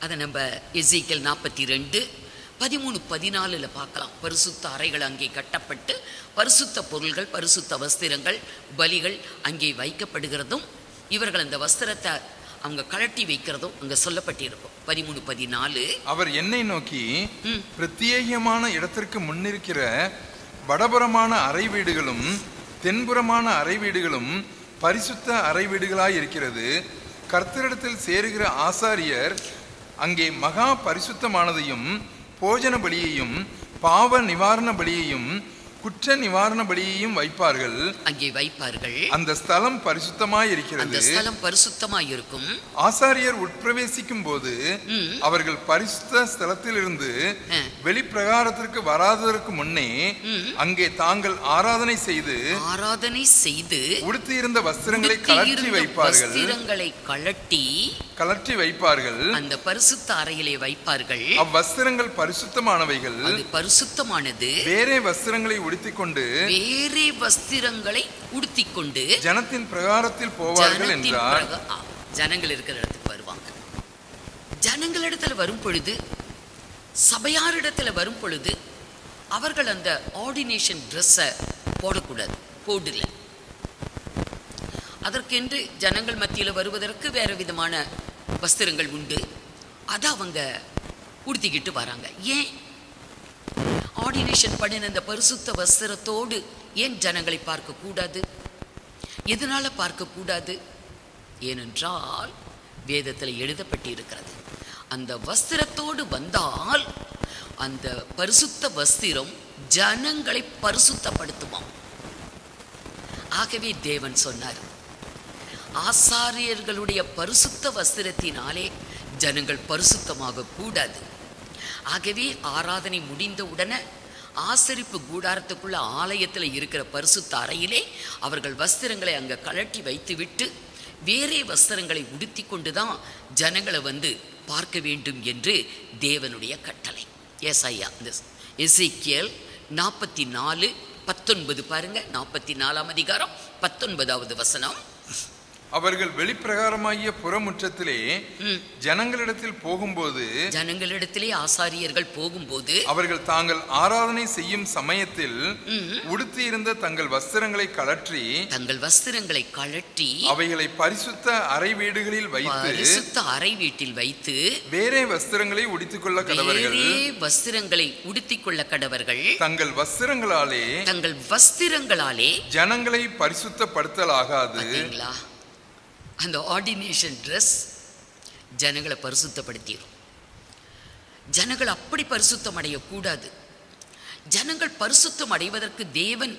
அதை நம்ம எசேக்கியேல் 42:13-14 பார்க்கலாம். பரிசுத்த அறைகள் அங்கே கட்டப்பட்டு பரிசுத்த பொருள்கள், பரிசுத்த வஸ்திரங்கள், பலிகள் அங்கே வைக்கப்படுகிறதும் இவர்கள் அந்த வஸ்திரத்தை அவங்க கழட்டி வைக்கிறதும் அங்க சொல்லப்பட்டிருக்கும். 13-14 அவர் என்னை நோக்கி, பிரத்யேகமான இடத்திற்கு முன்னிருக்கிற வடபுறமான அறை வீடுகளும் தென்புறமான அறை வீடுகளும் பரிசுத்த அறை வீடுகளாய் இருக்கிறது. கர்த்தரிடத்தில் சேருகிற ஆசாரியர் அங்கே மகா பரிசுத்தமானதையும் போஜன பலியையும் பாவ நிவாரண பலியையும் குற்ற நிவாரண பலியையும் வைப்பார்கள். அங்கே வைப்பார்கள். அந்த ஸ்தலம் பரிசுத்தமாய் இருக்கிறது. அந்த ஸ்தலம் பரிசுத்தமாய் இருக்கும். ஆசாரியர் உட்பிரவேசிக்கும் போது அவர்கள் பரிசுத்த ஸ்தலத்திலிருந்து வெளிப்பிரகாரத்திற்கு வராததற்கு முன்னே அங்கே தாங்கள் ஆராதனை செய்து உடுத்தியிருந்த வஸ்திரங்களை கழற்றி வைப்பார்கள். வஸ்திரங்களை கழற்றி வைப்பார்கள். அந்த பரிசுத்த அறையிலே வைப்பார்கள். அவ்வஸ்திரங்கள் பரிசுத்தமானவைகள். அது பரிசுத்தமானது. வேறே வஸ்திரங்களை உடுத்திக்கொண்டு வேறே வஸ்திரங்களை உடுத்திக்கொண்டு ஜனத்தின் பிரகாரத்தில் போவார்கள் என்றார். ஜனங்கள் இருக்கிற இடத்துக்கு வருவாங்க. ஜனங்களிடத்துல வரும் பொழுது, சபையாரிடத்துல வரும் பொழுது அவர்கள் அந்த ஆர்டினேஷன் ட்ரெஸ்ஸை போடக்கூடாது, போடல. அதற்கென்று ஜனங்கள் மத்தியில் வருவதற்கு வேற விதமான வஸ்திரங்கள் உண்டு. அதை அவங்க உடுத்திக்கிட்டு வராங்க. ஏன் ஆர்டினேஷன் பண்ணின இந்த பரிசுத்த வஸ்திரத்தோடு ஏன் ஜனங்களை பார்க்க கூடாது? எதனால பார்க்க கூடாது? ஏனென்றால் வேதத்தில் எழுதப்பட்டிருக்கிறது, அந்த வஸ்திரத்தோடு வந்தால் அந்த பரிசுத்த வஸ்திரம் ஜனங்களை பரிசுத்தப்படுத்துமாம். ஆகவே தேவன் சொன்னார், ஆசாரியர்களுடைய பரிசுத்த வஸ்திரத்தினாலே ஜனங்கள் பரிசுத்தமாக கூடாது. ஆகவே ஆராதனை முடிந்த உடனே ஆசரிப்பு கூடாரத்துக்குள்ள ஆலயத்தில் இருக்கிற பரிசுத்த அறையிலே அவர்கள் வஸ்திரங்களை அங்கே கழட்டி வைத்துவிட்டு வேறே வஸ்திரங்களை உடுத்தி கொண்டுதான் ஜனங்களை வந்து பார்க்க வேண்டும் என்று தேவனுடைய கட்டளை. ஏசாயா, எசேக்கியேல் 44:19 பாருங்க. 44 அதிகாரம் 19வது வசனம். அவர்கள் வெளிப்பிரகாரமாகிய புறமுற்றத்திலே ஜனங்களிடத்தில் போகும்போது, ஜனங்களிடத்திலே ஆசாரியர்கள் போகும்போது, அவர்கள் தாங்கள் ஆராதனை செய்யும் சமயத்தில் உடுத்தியிருந்த தங்கள் வஸ்திரங்களை கழற்றி அவைகளை பரிசுத்த அறை வீடுகளில் வைத்து வேறே வஸ்திரங்களை உடுத்திக் கொள்ள கடவர்கள். தங்கள் வஸ்திரங்களாலே ஜனங்களை பரிசுத்தப்படுத்தலாகாது. அந்த ஆர்டினேஷன் ட்ரெஸ் ஜனங்களை பரிசுத்தப்படுத்திடும். ஜனங்கள் அப்படி பரிசுத்தம் அடையக்கூடாது. ஜனங்கள் பரிசுத்தம் அடைவதற்கு தேவன்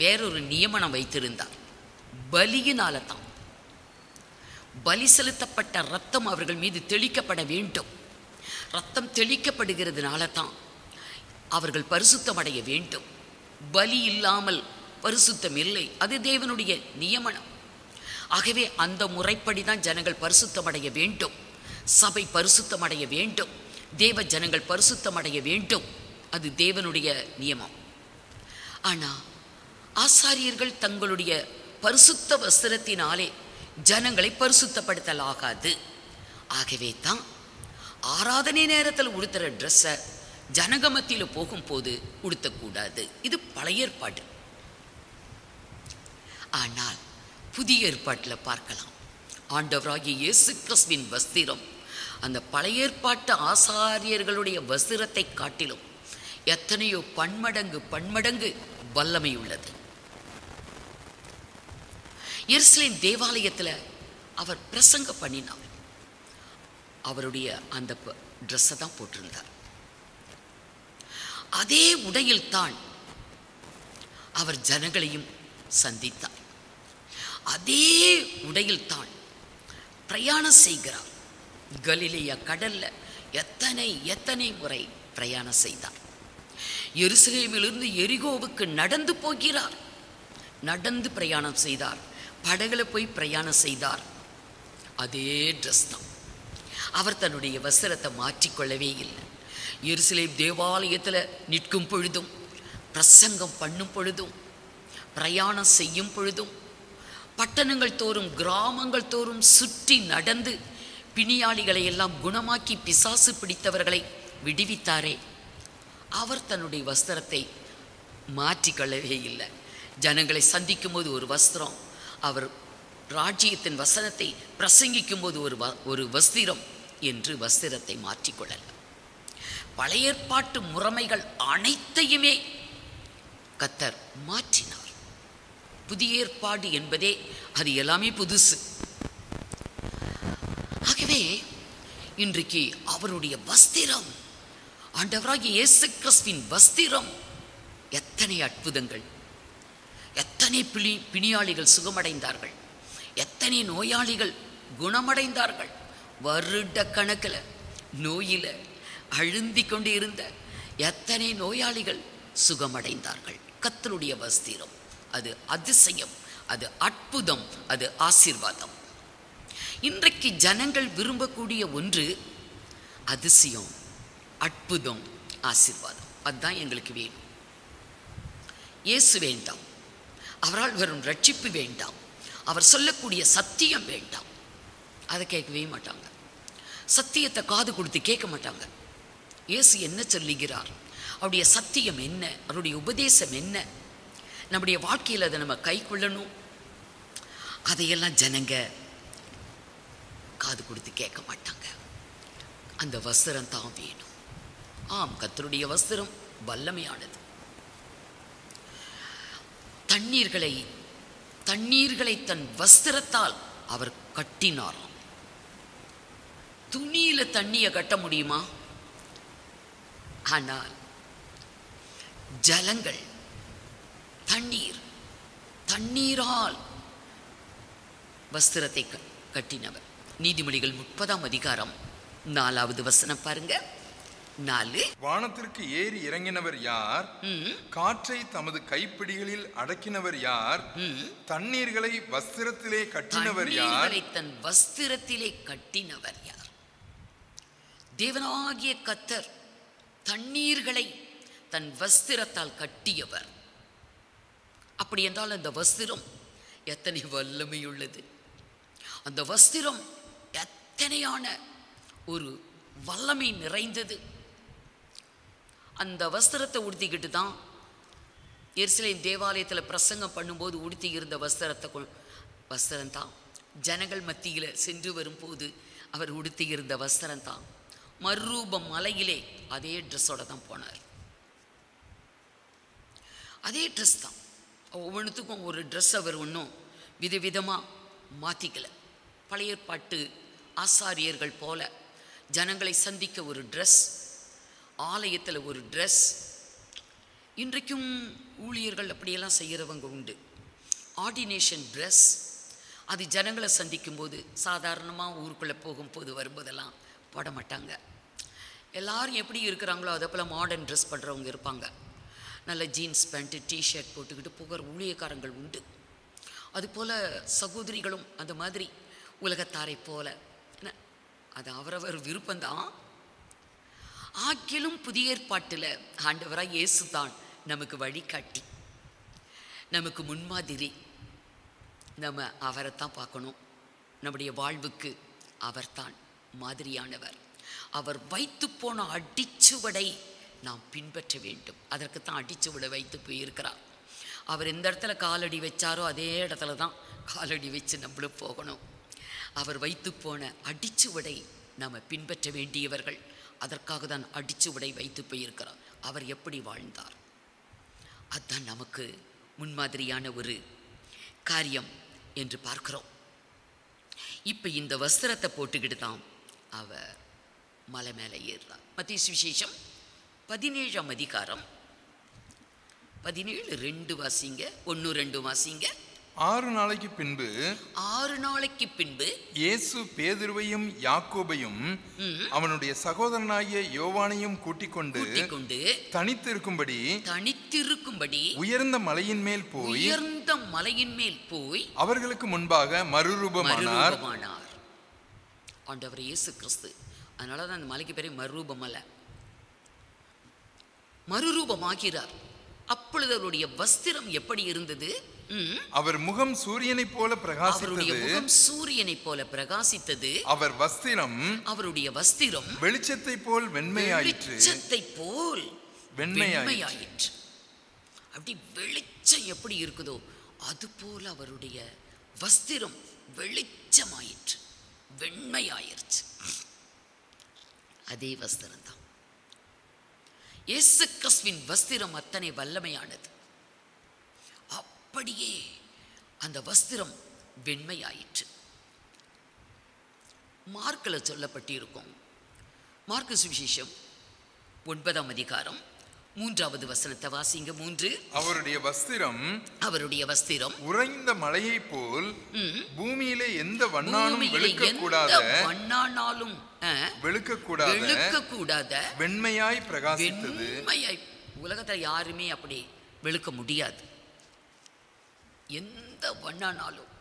வேறொரு நியமனம் வைத்திருந்தார். பலியினால தான், பலி செலுத்தப்பட்ட ரத்தம் அவர்கள் மீது தெளிக்கப்பட வேண்டும். ரத்தம் தெளிக்கப்படுகிறதுனால தான் அவர்கள் பரிசுத்தம் அடைய வேண்டும். பலி இல்லாமல் பரிசுத்தம் இல்லை. அது தேவனுடைய நியமனம். ஆகவே அந்த முறைப்படி தான் ஜனங்கள் பரிசுத்தமடைய வேண்டும். சபை பரிசுத்தமடைய வேண்டும். தேவ ஜனங்கள் பரிசுத்தமடைய வேண்டும். அது தேவனுடைய நியமம். ஆனால் ஆசாரியர்கள் தங்களுடைய பரிசுத்த வஸ்திரத்தினாலே ஜனங்களை பரிசுத்தப்படுத்தலாகாது. ஆகவே தான் ஆராதனை நேரத்தில் உடுத்துற ட்ரெஸ்ஸை ஜனகமத்தியில் போகும்போது உடுத்தக்கூடாது. இது பழைய ஏற்பாடு. ஆனால் புதிய ஏற்பாட்டில் பார்க்கலாம். ஆண்டவராகிய இயேசு கிறிஸ்துவின் வஸ்திரம் அந்த பழைய ஏற்பாட்டு ஆசாரியர்களுடைய வஸ்திரத்தை காட்டிலும் எத்தனையோ பன்மடங்கு வல்லமை உள்ளது. எருசலேம் தேவாலயத்தில் அவர் பிரசங்க பண்ணினார். அவருடைய அந்த ட்ரெஸ்ஸை தான் போட்டிருந்தார். அதே உடையில் தான் அவர் ஜனங்களையும் சந்தித்தார். அதே உடையில் தான் பிரயாணம் செய்கிறார். கலிலேயா கடல்ல எத்தனை முறை பிரயாணம் செய்தார். எருசலேமிலிருந்து எரிகோவுக்கு நடந்து போகிறார். நடந்து பிரயாணம் செய்தார். படகுல போய் பிரயாணம் செய்தார். அதே ட்ரெஸ் தான். அவர் தன்னுடைய வஸ்திரத்தை மாற்றிக்கொள்ளவே இல்லை. எருசலேம் தேவாலயத்தில் நிற்கும் பொழுதும், பிரசங்கம் பண்ணும் பொழுதும், பிரயாணம் செய்யும் பொழுதும், பட்டணங்கள் தோறும் கிராமங்கள் தோறும் சுற்றி நடந்து பிணியாளிகளை எல்லாம் குணமாக்கி பிசாசு பிடித்தவர்களை விடுவித்தாரே, அவர் தன்னுடைய வஸ்திரத்தை மாற்றிக்கொள்ளவே இல்லை. ஜனங்களை சந்திக்கும் போது ஒரு வஸ்திரம், அவர் ராஜ்யத்தின் வசனத்தை பிரசங்கிக்கும் போது ஒரு வஸ்திரம் என்று வஸ்திரத்தை மாற்றிக்கொள்ளல. பழைய ஏற்பாட்டு முறைமைகள் அனைத்தையுமே கர்த்தர் மாற்றினார். புதிய ஏற்பாடு என்பதே அது எல்லாமே புதுசு. ஆகவே இன்றைக்கு அவருடைய வஸ்திரம், ஆண்டவராகிய இயேசு கிறிஸ்துவின் வஸ்திரம், எத்தனை அற்புதங்கள், எத்தனை பிணியாளிகள் சுகமடைந்தார்கள், எத்தனை நோயாளிகள் குணமடைந்தார்கள். வருட கணக்கில் நோயில அழுந்தி கொண்டு இருந்த எத்தனை நோயாளிகள் சுகமடைந்தார்கள். கர்த்தருடைய வஸ்திரம் அது அதிசயம், அது அற்புதம், அது ஆசீர்வாதம். இன்றைக்கு ஜனங்கள் விரும்பக்கூடிய ஒன்று அதிசயம், அற்புதம், ஆசீர்வாதம். அதுதான் எங்களுக்கு வேணும். இயேசு வேண்டாம், அவரால் வரும் ரட்சிப்பு வேண்டாம், அவர் சொல்லக்கூடிய சத்தியம் வேண்டாம். அதை கேட்கவே மாட்டாங்க. சத்தியத்தை காது கொடுத்து கேட்க மாட்டாங்க. இயேசு என்ன சொல்லுகிறார், அவருடைய சத்தியம் என்ன, அவருடைய உபதேசம் என்ன, நம்முடைய வாழ்க்கையில் அதை நம்ம கை கொள்ளணும், அதையெல்லாம் ஜனங்க காது கொடுத்து கேட்க மாட்டாங்க. அந்த வஸ்திரம் தான் வேணும். ஆம், கர்த்தருடைய வஸ்திரம் வல்லமையானது. தண்ணீர்களை தன் வஸ்திரத்தால் அவர் கட்டினாராம். துணியில தண்ணியை கட்ட முடியுமா? ஆனால் ஜலங்கள், தண்ணீரால் வஸ்திரத்தை கட்டினவர். நீதிமொழிகள் 30ஆம் அதிகாரம் 4வது வசனம் பாருங்க. 4. வானத்திற்கு ஏறி இறங்கினவர் யார்? காற்றை தமது கைப்பிடிகளில் அடக்கினவர் யார்? தண்ணீர்களை வஸ்திரத்திலே கட்டினவர் யார்? தன் வஸ்திரத்திலே கட்டினவர் யார்? தேவனாகிய கர்த்தர் தண்ணீர்களை தன் வஸ்திரத்தால் கட்டியவர். அப்படி என்றால் அந்த வஸ்திரம் எத்தனை வல்லமை உள்ளது! அந்த வஸ்திரம் எத்தனையான ஒரு வல்லமை நிறைந்தது! அந்த வஸ்திரத்தை உடுத்திக்கிட்டு தான் எருசலேம் தேவாலயத்தில் பிரசங்கம் பண்ணும்போது உடுத்தி இருந்த வஸ்திரம்தான் ஜனங்கள் மத்தியில் சென்று வரும்போது அவர் உடுத்தி இருந்த வஸ்திரம்தான். மறுரூபம் மலையிலே அதே ட்ரெஸ்ஸோட தான் போனார். அதே ட்ரெஸ் தான். ஒவ்வொன்றுத்துக்கும் ஒரு ட்ரெஸ் அவர் ஒன்றும் விதவிதமாக மாற்றிக்கல. பழைய ஏற்பாட்டு ஆசாரியர்கள் போல ஜனங்களை சந்திக்க ஒரு ட்ரெஸ், ஆலயத்தில் ஒரு ட்ரெஸ். இன்றைக்கும் ஊழியர்கள் அப்படியெல்லாம் செய்கிறவங்க உண்டு. ஆர்டினேஷன் ட்ரெஸ், அது ஜனங்களை சந்திக்கும்போது சாதாரணமாக ஊருக்குள்ளே போகும்போது வரும்போதெல்லாம் போட மாட்டாங்க. எல்லாரும் எப்படி இருக்கிறாங்களோ அதை போல் மாடர்ன் ட்ரெஸ் பண்ணுறவங்க இருப்பாங்க. நல்ல ஜீன்ஸ் பேண்ட்டு டிஷர்ட் போட்டுக்கிட்டு போகிற ஊழியக்காரங்கள் உண்டு. அதுபோல் சகோதரிகளும் அந்த மாதிரி உலகத்தாரை போல, என்ன அது அவரவர் விருப்பம்தான். ஆக்கிலும் புதிய ஏற்பாட்டில் ஆண்டவராக இயேசு தான் நமக்கு வழிகாட்டி, நமக்கு முன்மாதிரி. நம்ம அவரைத்தான் பார்க்கணும். நம்முடைய வாழ்வுக்கு அவர்தான் மாதிரியானவர். அவர் வைத்து போன அடிச்சுவடை நாம் பின்பற்ற வேண்டும். அதற்குத்தான் அடிச்சுவடை வைத்து போயிருக்கிறார். அவர் எந்த இடத்துல காலடி வச்சாரோ அதே இடத்துல தான் காலடி வச்சு நம்மளும் போகணும். அவர் வைத்து போன அடிச்சுவடை நாம் பின்பற்ற வேண்டியவர்கள். அதற்காக தான் அடிச்சுவடை வைத்து போயிருக்கிறார். அவர் எப்படி வாழ்ந்தார், அதுதான் நமக்கு முன்மாதிரியான ஒரு காரியம் என்று பார்க்கிறோம். இப்போ இந்த வஸ்திரத்தை போட்டுக்கிட்டு தான் அவர் மலை மேலே ஏறுறார். மத்தேயு சுவிசேஷம் 17ஆம் அதிகாரம் 17:2 வாசிங்க, 1-2 வாசிங்க. 6 நாளைக்கு பின்பு இயேசு பேதுருவையும் யாக்கோபையும் அவனுடைய சகோதரனாகிய யோவானையும் கூட்டிக் கொண்டு தனித்திருக்கும்படி உயர்ந்த மலையின் மேல் போய் அவர்களுக்கு முன்பாக மறுரூபமானார். ஆண்டவர் இயேசு கிறிஸ்து. அதனால தான் அந்த மலைக்கு பேரே மறுரூபமல்ல, மறுரூபமாகிறார். அப்பொழுது அவருடைய வஸ்திரம் எப்படி இருந்தது? அவர் முகம் சூரியனைப் போல பிரகாசித்தது. அவர் வஸ்திரம், அவருடைய வஸ்திரம் வெளிச்சத்தைப் போல் வெண்மையாயிற்று. அப்படி வெளிச்சம் எப்படி இருக்குதோ அது போல அவருடைய வஸ்திரம் வெளிச்சமாயிற்று, வெண்மையாயிருச்சு. அதே வஸ்திரம் தான் இயேசு கிறிஸ்துவின் வஸ்திரம். அத்தனை வல்லமையானது. அப்படியே அந்த வஸ்திரம் வெண்மையாயிற்று. மார்க்கில் சொல்லப்பட்டிருக்கும். மார்க்கு சுவிசேஷம் 9ஆம் அதிகாரம் 3வது வசனத்தை வாசிங்க. 3. அவருடைய வஸ்திரம் உறைந்த மலையை போல் பூமியிலே எந்த வண்ணானாலும் வெளுக்கக்கூடாத வெண்மையாய் பிரகாசித்தது. உலகத்தில் யாருமே அப்படி வெளுக்க முடியாது. எந்த வண்ணானாலும்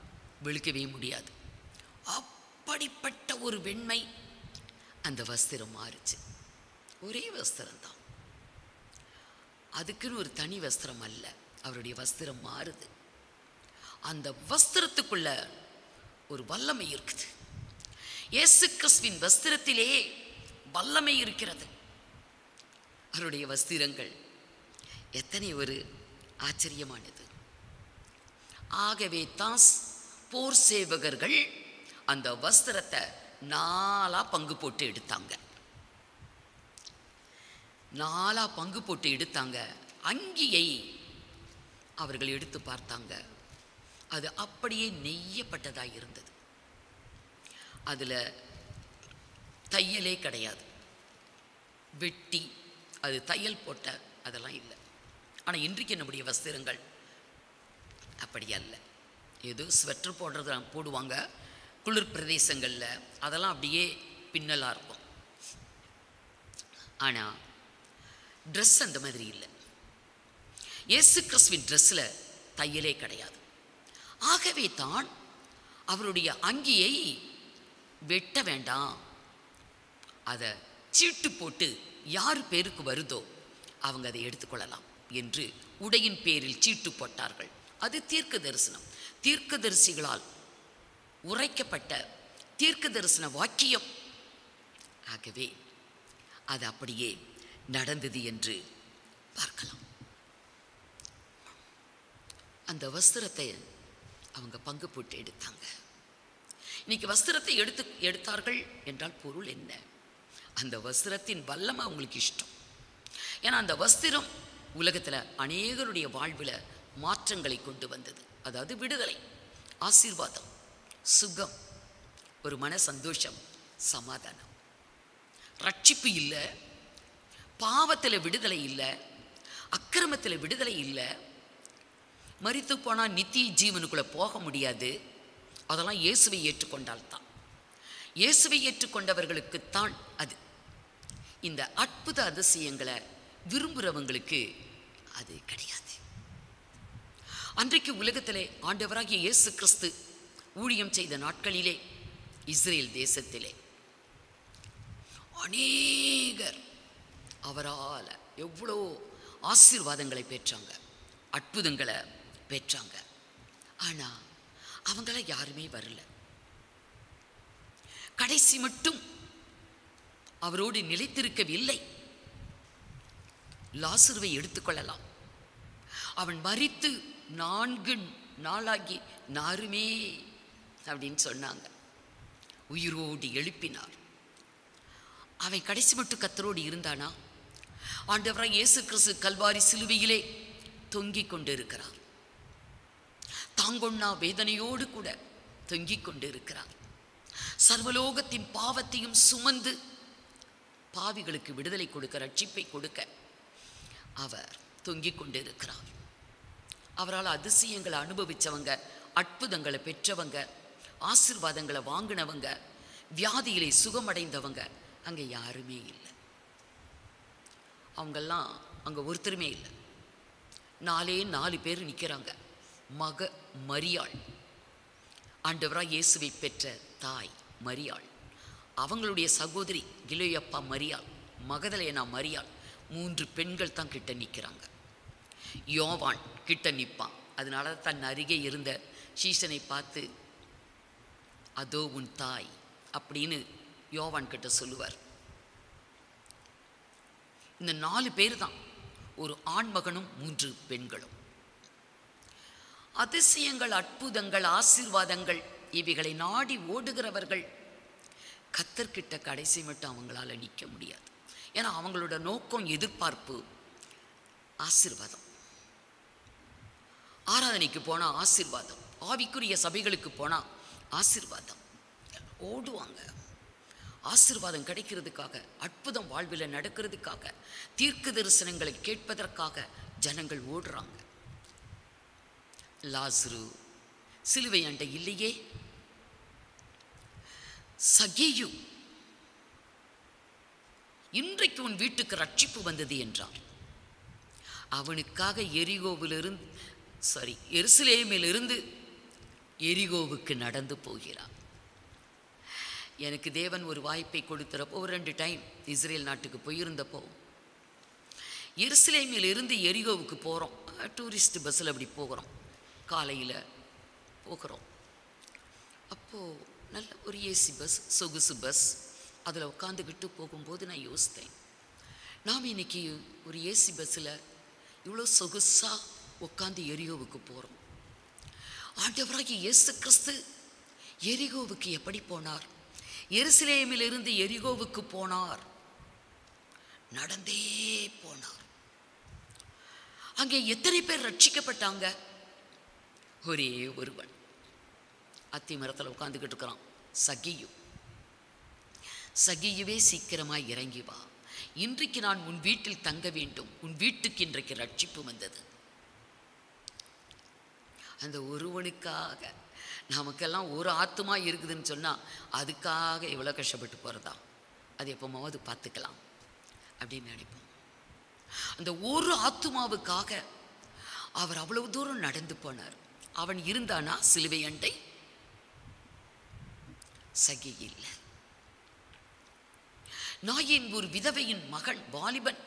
வெளுக்கவே முடியாது. அப்படிப்பட்ட ஒரு வெண்மை அந்த வஸ்திரம் மாறுச்சு. ஒரே வஸ்திரம் தான், அதுக்குன்னு ஒரு தனி வஸ்திரம் அல்ல. அவருடைய வஸ்திரம் மாறுது. அந்த வஸ்திரத்துக்குள்ள ஒரு வல்லமை இருக்குது. இயேசு கிறிஸ்துவின் வஸ்திரத்திலே வல்லமை இருக்கிறது. அவருடைய வஸ்திரங்கள் எத்தனை ஒரு ஆச்சரியமானது. ஆகவே தான் போர் சேவகர்கள் அந்த வஸ்திரத்தை 4 பங்கு போட்டு எடுத்தாங்க. 4 பங்கு போட்டு எடுத்தாங்க. அங்கியை அவர்கள் எடுத்து பார்த்தாங்க. அது அப்படியே நெய்யப்பட்டதாக இருந்தது. அதில் தையலே கிடையாது. வெட்டி அது தையல் போட்ட அதெல்லாம் இல்லை. ஆனால் இன்றைக்கு நம்முடைய வஸ்திரங்கள் அப்படி அல்ல. ஏதோ ஸ்வெட்டர் போடுறது போடுவாங்க குளிர் பிரதேசங்களில், அதெல்லாம் அப்படியே பின்னலாக இருக்கும். ஆனால் ட்ரெஸ் அந்த மாதிரி இல்லை. இயேசு கிறிஸ்துவின் ட்ரெஸ்ஸில் தையலே கிடையாது. ஆகவே தான் அவருடைய அங்கியை வெட்ட வேண்டாம், அதை சீட்டு போட்டு யார் பேருக்கு வருதோ அவங்க அதை எடுத்துக்கொள்ளலாம் என்று உடையின் பேரில் சீட்டு போட்டார்கள். அது தீர்க்க தரிசனம். தீர்க்கதரிசிகளால் உரைக்கப்பட்ட தீர்க்க தரிசன வாக்கியம். ஆகவே அது அப்படியே நடந்தது என்று பார்க்கலாம். அந்த வஸ்திரத்தை அவங்க பங்கு போட்டு எடுத்தாங்க. இன்னைக்கு வஸ்திரத்தை எடுத்தார்கள் என்றால் பொருள் என்ன? அந்த வஸ்திரத்தின் வல்லமை அவங்களுக்கு இஷ்டம். ஏன்னா அந்த வஸ்திரம் உலகத்தில் அநேகருடைய வாழ்வில் மாற்றங்களை கொண்டு வந்தது. அதாவது விடுதலை, ஆசீர்வாதம், சுகம், ஒரு மன சந்தோஷம், சமாதானம். ரட்சிப்பு இல்லை, பாவத்தில் விடுதலை இல்லை, அக்கிரமத்தில் விடுதலை இல்லை. மரித்து போனால் நித்திய ஜீவனுக்குள்ளே போக முடியாது. அதெல்லாம் இயேசுவை ஏற்றுக்கொண்டால்தான். இயேசுவை ஏற்றுக்கொண்டவர்களுக்குத்தான் அது. இந்த அற்புத அதிசயங்களை விரும்புகிறவங்களுக்கு அது கிடையாது. அன்றைக்கு உலகத்திலே ஆண்டவராகிய இயேசு கிறிஸ்து ஊழியம் செய்த நாட்களிலே இஸ்ரேல் தேசத்திலே அநேகர் அவரால் எவ்வளோ ஆசீர்வாதங்களை பெற்றாங்க, அற்புதங்களை பெற்றாங்க. ஆனால் அவங்கள யாருமே வரல. கடைசி மட்டும் அவரோடு நிலைத்திருக்கவில்லை. லாசருவை எடுத்துக்கொள்ளலாம். அவன் மரித்து 4 நாளாகி நாருமே அப்படின்னு சொன்னாங்க. உயிரோடு எழுப்பினார். அவன் கடைசி மட்டும் கர்த்தரோடு இருந்தானா? ஆண்டவராய் இயேசு கிறிஸ்து கல்வாரி சிலுவையிலே தொங்கிக் கொண்டிருக்கிறார். தாங்கொண்ணா வேதனையோடு கூட தொங்கிக் கொண்டிருக்கிறார். சர்வலோகத்தின் பாவத்தையும் சுமந்து பாவிகளுக்கு விடுதலை கொடுக்க, ரட்சிப்பை கொடுக்க அவர் தொங்கிக் கொண்டிருக்கிறார். அவரால் அதிசயங்களை அனுபவித்தவங்க, அற்புதங்களை பெற்றவங்க, ஆசீர்வாதங்களை வாங்கினவங்க, வியாதியிலே சுகமடைந்தவங்க அங்கே யாருமே இல்லை. அவங்கெல்லாம் அங்கே ஒருத்தருமே இல்லை. 4 பேர் நிற்கிறாங்க. மரியாள், ஆண்டவராய் இயேசுவை பெற்ற தாய் மரியாள், அவங்களுடைய சகோதரி கிலோயப்பா மரியாள், மகதலேனா மரியாள், 3 பெண்கள் தான் கிட்ட நிற்கிறாங்க. யோவான் கிட்ட நிற்பான். அதனால தன் அருகே இருந்த சீசனை பார்த்து அதோ உன் தாய் அப்படின்னு யோவான் கிட்ட சொல்லுவார். இந்த 4 பேர் தான், ஒரு ஆண்மகனும் 3 பெண்களும். அதிசயங்கள், அற்புதங்கள், ஆசீர்வாதங்கள் இவைகளை நாடி ஓடுகிறவர்கள் கர்த்தர்கிட்ட கடைசி மட்டும் அவங்களால நிற்க முடியாது. ஏன்னா அவங்களோட நோக்கம், எதிர்பார்ப்பு ஆசீர்வாதம். ஆராதனைக்கு போனால் ஆசீர்வாதம், ஆவிக்குரிய சபைகளுக்கு போனால் ஆசீர்வாதம். ஓடுவாங்க. ஆசீர்வாதம் கிடைக்கிறதுக்காக, அற்புதம் வாழ்வில் நடக்கிறதுக்காக, தீர்க்க தரிசனங்களை கேட்பதற்காக ஜனங்கள் ஓடுறாங்க. லாசரு சிலுவை அண்டை இல்லையே. சகேயு, இன்றைக்கு உன் வீட்டுக்கு ரட்சிப்பு வந்தது என்றார். அவனுக்காக எருசலேமிலிருந்து எரிகோவுக்கு நடந்து போகிறார். எனக்கு தேவன் ஒரு வாய்ப்பை கொடுத்துறப்போ, ஒரு 2 டைம் இஸ்ரேல் நாட்டுக்கு போயிருந்தப்போ, எருசலேமில் இருந்து எரிகோவுக்கு போகிறோம். டூரிஸ்ட் பஸ்ஸில் அப்படி போகிறோம், காலையில் போகிறோம். அப்போது நல்ல ஒரு ஏசி பஸ், சொகுசு பஸ், அதில் உட்காந்துக்கிட்டு போகும்போது நான் யோசித்தேன், நாம் இன்னைக்கு ஒரு ஏசி பஸ்ஸில் இவ்வளோ சொகுசாக உட்காந்து எரிகோவுக்கு போகிறோம். ஆண்டவராகிய இயேசு கிறிஸ்து எரிகோவுக்கு எப்படி போனார்? எருசலேமிலிருந்து எரிகோவுக்கு போனார், நடந்தே போனார். அங்கே எத்தனை பேர் ரட்சிக்கப்பட்டாங்க? ஒரே ஒருவன் அத்தி மரத்தில் உட்காந்துக்கிட்டு இருக்கிறான், சகியு. சகியுவே சீக்கிரமாய் இறங்கி வா, இன்றைக்கு நான் உன் வீட்டில் தங்க வேண்டும், உன் வீட்டுக்கு இன்றைக்கு ரட்சிப்பு வந்தது. அந்த ஒருவனுக்காக நமக்கெல்லாம் ஒரு ஆத்துமா இருக்குதுன்னு சொன்னால் அதுக்காக எவ்வளோ கஷ்டப்பட்டு போகிறதா? அது எப்போமாவது பார்த்துக்கலாம் அப்படின்னு நினைப்போம். அந்த ஒரு ஆத்துமாவுக்காக அவர் அவ்வளவு தூரம் நடந்து போனார். அவன் இருந்தானா சிலுவை அண்டை? சகி இல்லை. நாயின் ஒரு விதவையின் மகன் வாலிபன்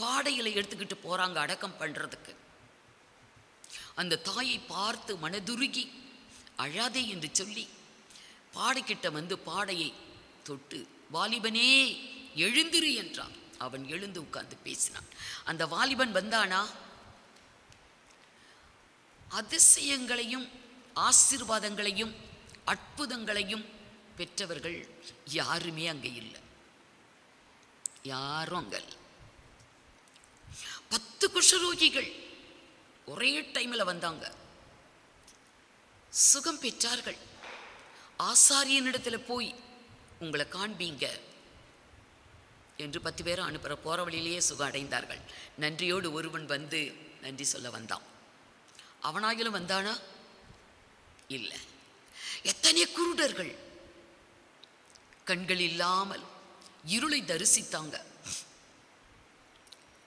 பாடையில எடுத்துக்கிட்டு போறாங்க அடக்கம் பண்றதுக்கு. அந்த தாயை பார்த்து மனதுருகி அழாதே என்று சொல்லி பாடைக்கிட்ட வந்து பாடையை தொட்டு, வாலிபனே எழுந்திரு என்றான். அவன் எழுந்து உட்கார்ந்து பேசினான். அந்த வாலிபன் வந்தானா? அதிசயங்களையும் ஆசீர்வாதங்களையும் அற்புதங்களையும் பெற்றவர்கள் யாருமே அங்கே இல்லை. யாரும் அங்க இல்லை. 10 குஷ்டரோகிகள் ஒரே டைமில் வந்தாங்க, சுகம் பெற்றார்கள். ஆசாரியனிடத்தில் போய் உங்களை காண்பீங்க என்று 10 பேரை அனுப்புகிற போகிற வழியிலேயே சுகம் அடைந்தார்கள். நன்றியோடு ஒருவன் வந்து நன்றி சொல்ல வந்தான். அவனாகிலும் வந்தானா? இல்லை. எத்தனை குருடர்கள் கண்கள் இல்லாமல் இருளை தரிசித்தாங்க.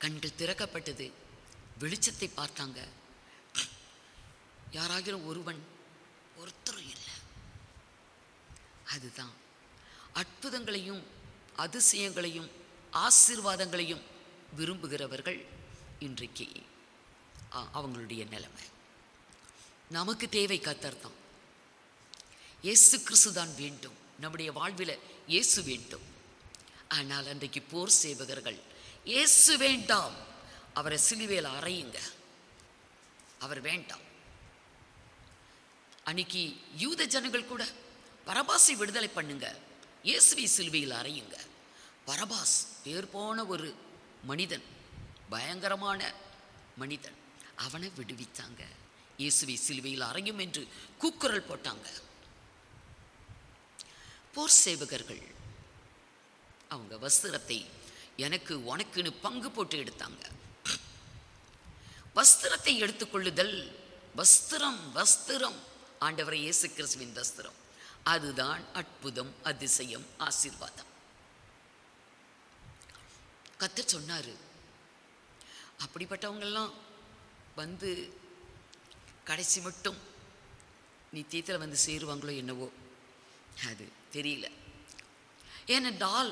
கண்கள் திறக்கப்பட்டது, வெளிச்சத்தை பார்த்தாங்க. யாராகிலும் ஒருத்தரும் இல்லை. அதுதான் அற்புதங்களையும் அதிசயங்களையும் ஆசீர்வாதங்களையும் விரும்புகிறவர்கள் இன்றைக்கு அவங்களுடைய நிலைமை. நமக்கு தேவை கர்த்தர் தான். இயேசு கிறிஸ்து தான் வேண்டும். நம்முடைய வாழ்வில் இயேசு வேண்டும். ஆனால் அன்றைக்கு போர் சேவகர்கள் இயேசு வேண்டாம், அவரை சிலுவையில் அறையுங்க, அவர் வேண்டாம். அன்னைக்கு யூத ஜனங்கள் கூட பரபாசை விடுதலை பண்ணுங்க, இயேசுவை சிலுவையில் அறையுங்க. பரபாஸ் பேர் போன ஒரு மனிதன், பயங்கரமான மனிதன், அவனை விடுவித்தாங்க. இயேசுவை சிலுவையில் அறையும் என்று கூக்குரல் போட்டாங்க. போர் சேவகர்கள் அவங்க வஸ்திரத்தை எனக்கு உனக்குன்னு பங்கு போட்டு எடுத்தாங்க. வஸ்திரத்தை எடுத்துக்கொள்ளுதல், வஸ்திரம் வஸ்திரம் ஆண்டவரை இயேசு கிறிஸ்துவின் வஸ்திரம், அதுதான் அற்புதம், அதிசயம், ஆசீர்வாதம். கர்த்தர் சொன்னாரு, அப்படிப்பட்டவங்கெல்லாம் வந்து கடைசி மட்டும் நித்தியத்தில் வந்து சேருவாங்களோ என்னவோ, அது தெரியல. ஏனென்றால்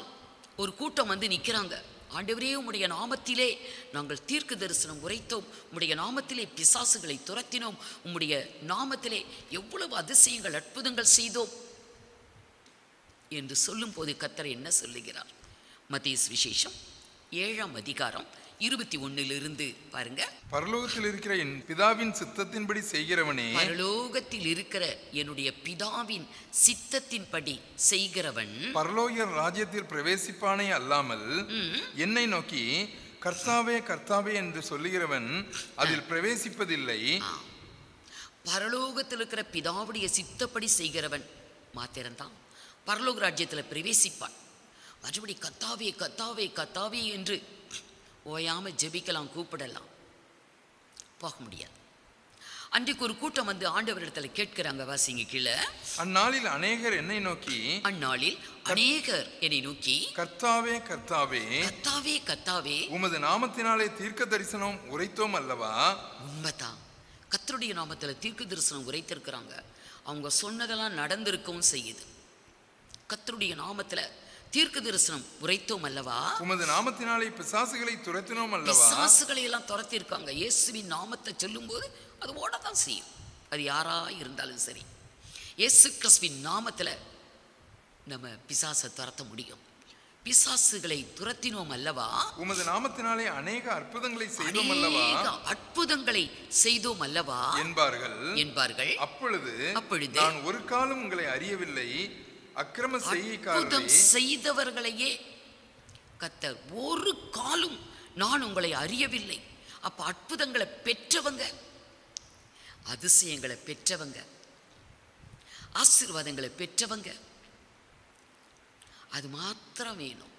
ஒரு கூட்டம் வந்து நிற்கிறாங்க. ஆண்டவரே, உம்முடைய நாமத்திலே நாங்கள் தீர்க்க தரிசனம் உரைத்தோம், உம்முடைய நாமத்திலே பிசாசுகளை துரத்தினோம், உம்முடைய நாமத்திலே எவ்வளவு அதிசயங்கள் அற்புதங்கள் செய்தோம் என்று சொல்லும் போது கர்த்தர் என்ன சொல்லுகிறார்? மத்தேயு விசேஷம் 7ஆம் அதிகாரம் 21 பாருங்க. பரலோகத்தில் இருக்கிற என் பிதாவின் சித்தத்தின்படி செய்கிறவனே, பரலோகத்தில் இருக்கிற என்னுடைய பிதாவின் சித்தத்தின்படி செய்கிறவன் பரலோக ராஜ்யத்தில் பிரவேசிப்பானே அல்லாமல் என்னை நோக்கி கர்த்தாவே கர்த்தாவே என்று சொல்லுகிறவன் அதில் பிரவேசிப்பதில்லை. பரலோகத்தில் இருக்கிற பிதாவுடைய சித்தப்படி செய்கிறவன் மாத்திரம்தான் பரலோக ராஜ்யத்தில் பிரவேசிப்பான். மறுபடி கர்த்தாவே கர்த்தாவே கர்த்தாவே என்று ஓயாம ஜெபிக்கலாம், கூப்பிடலாம், போக முடியாது. அன்றைக்கு ஒரு கூட்டம் வந்து ஆண்டவரிடத்துல கேட்கிறாங்க, வாசிங்க கீழே. அந்நாளில் அநேகர் என்னை நோக்கி, அந்நாளில் அநேகர் என்னை நோக்கி கர்த்தாவே கர்த்தாவே கர்த்தாவே கர்த்தாவே உமது நாமத்தினாலே தீர்க்க தரிசனம் உரைத்தோம் அல்லவா? உண்மைதான், கர்த்தருடைய நாமத்தில் தீர்க்க தரிசனம் உரைத்திருக்கிறாங்க. அவங்க சொன்னதெல்லாம் நடந்திருக்கவும் செய்யுது. கர்த்தருடைய நாமத்தில் தீர்க்க தரிசனம் உரைத்தோம் அல்லவா? உமது நாமத்தினாலே பிசாசுகளை துரத்தினோம் அல்லவா? பிசாசுகளை எல்லாம் துரத்தி இருக்காங்க. இயேசுவின் நாமத்தை சொல்லும் போது அது ஓடத்தான் செய்யும், அது யாரா இருந்தாலும் சரி. இயேசு கிறிஸ்துவின் நாமத்துல நம்ம பிசாசை துரத்த முடியும். பிசாசுகளை துரத்தினோம் அல்லவா? உமது நாமத்தினாலே அநேக அற்புதங்களை செய்தோம் அல்லவா? அற்புதங்களை செய்தோம் அல்லவா என்பார்கள். அப்பொழுது நான் ஒரு காலம் உங்களை அறியவில்லை, அக்கிரம அற்புதம் செய்தவர்களையே கர்த்தர் ஒரு காலம் நான் உங்களை அறியவில்லை. அப்ப அற்புதங்களை பெற்றவங்க, அதிசயங்களை பெற்றவங்க, ஆசீர்வாதங்களை பெற்றவங்க, அது மாத்திரம் வேணும்.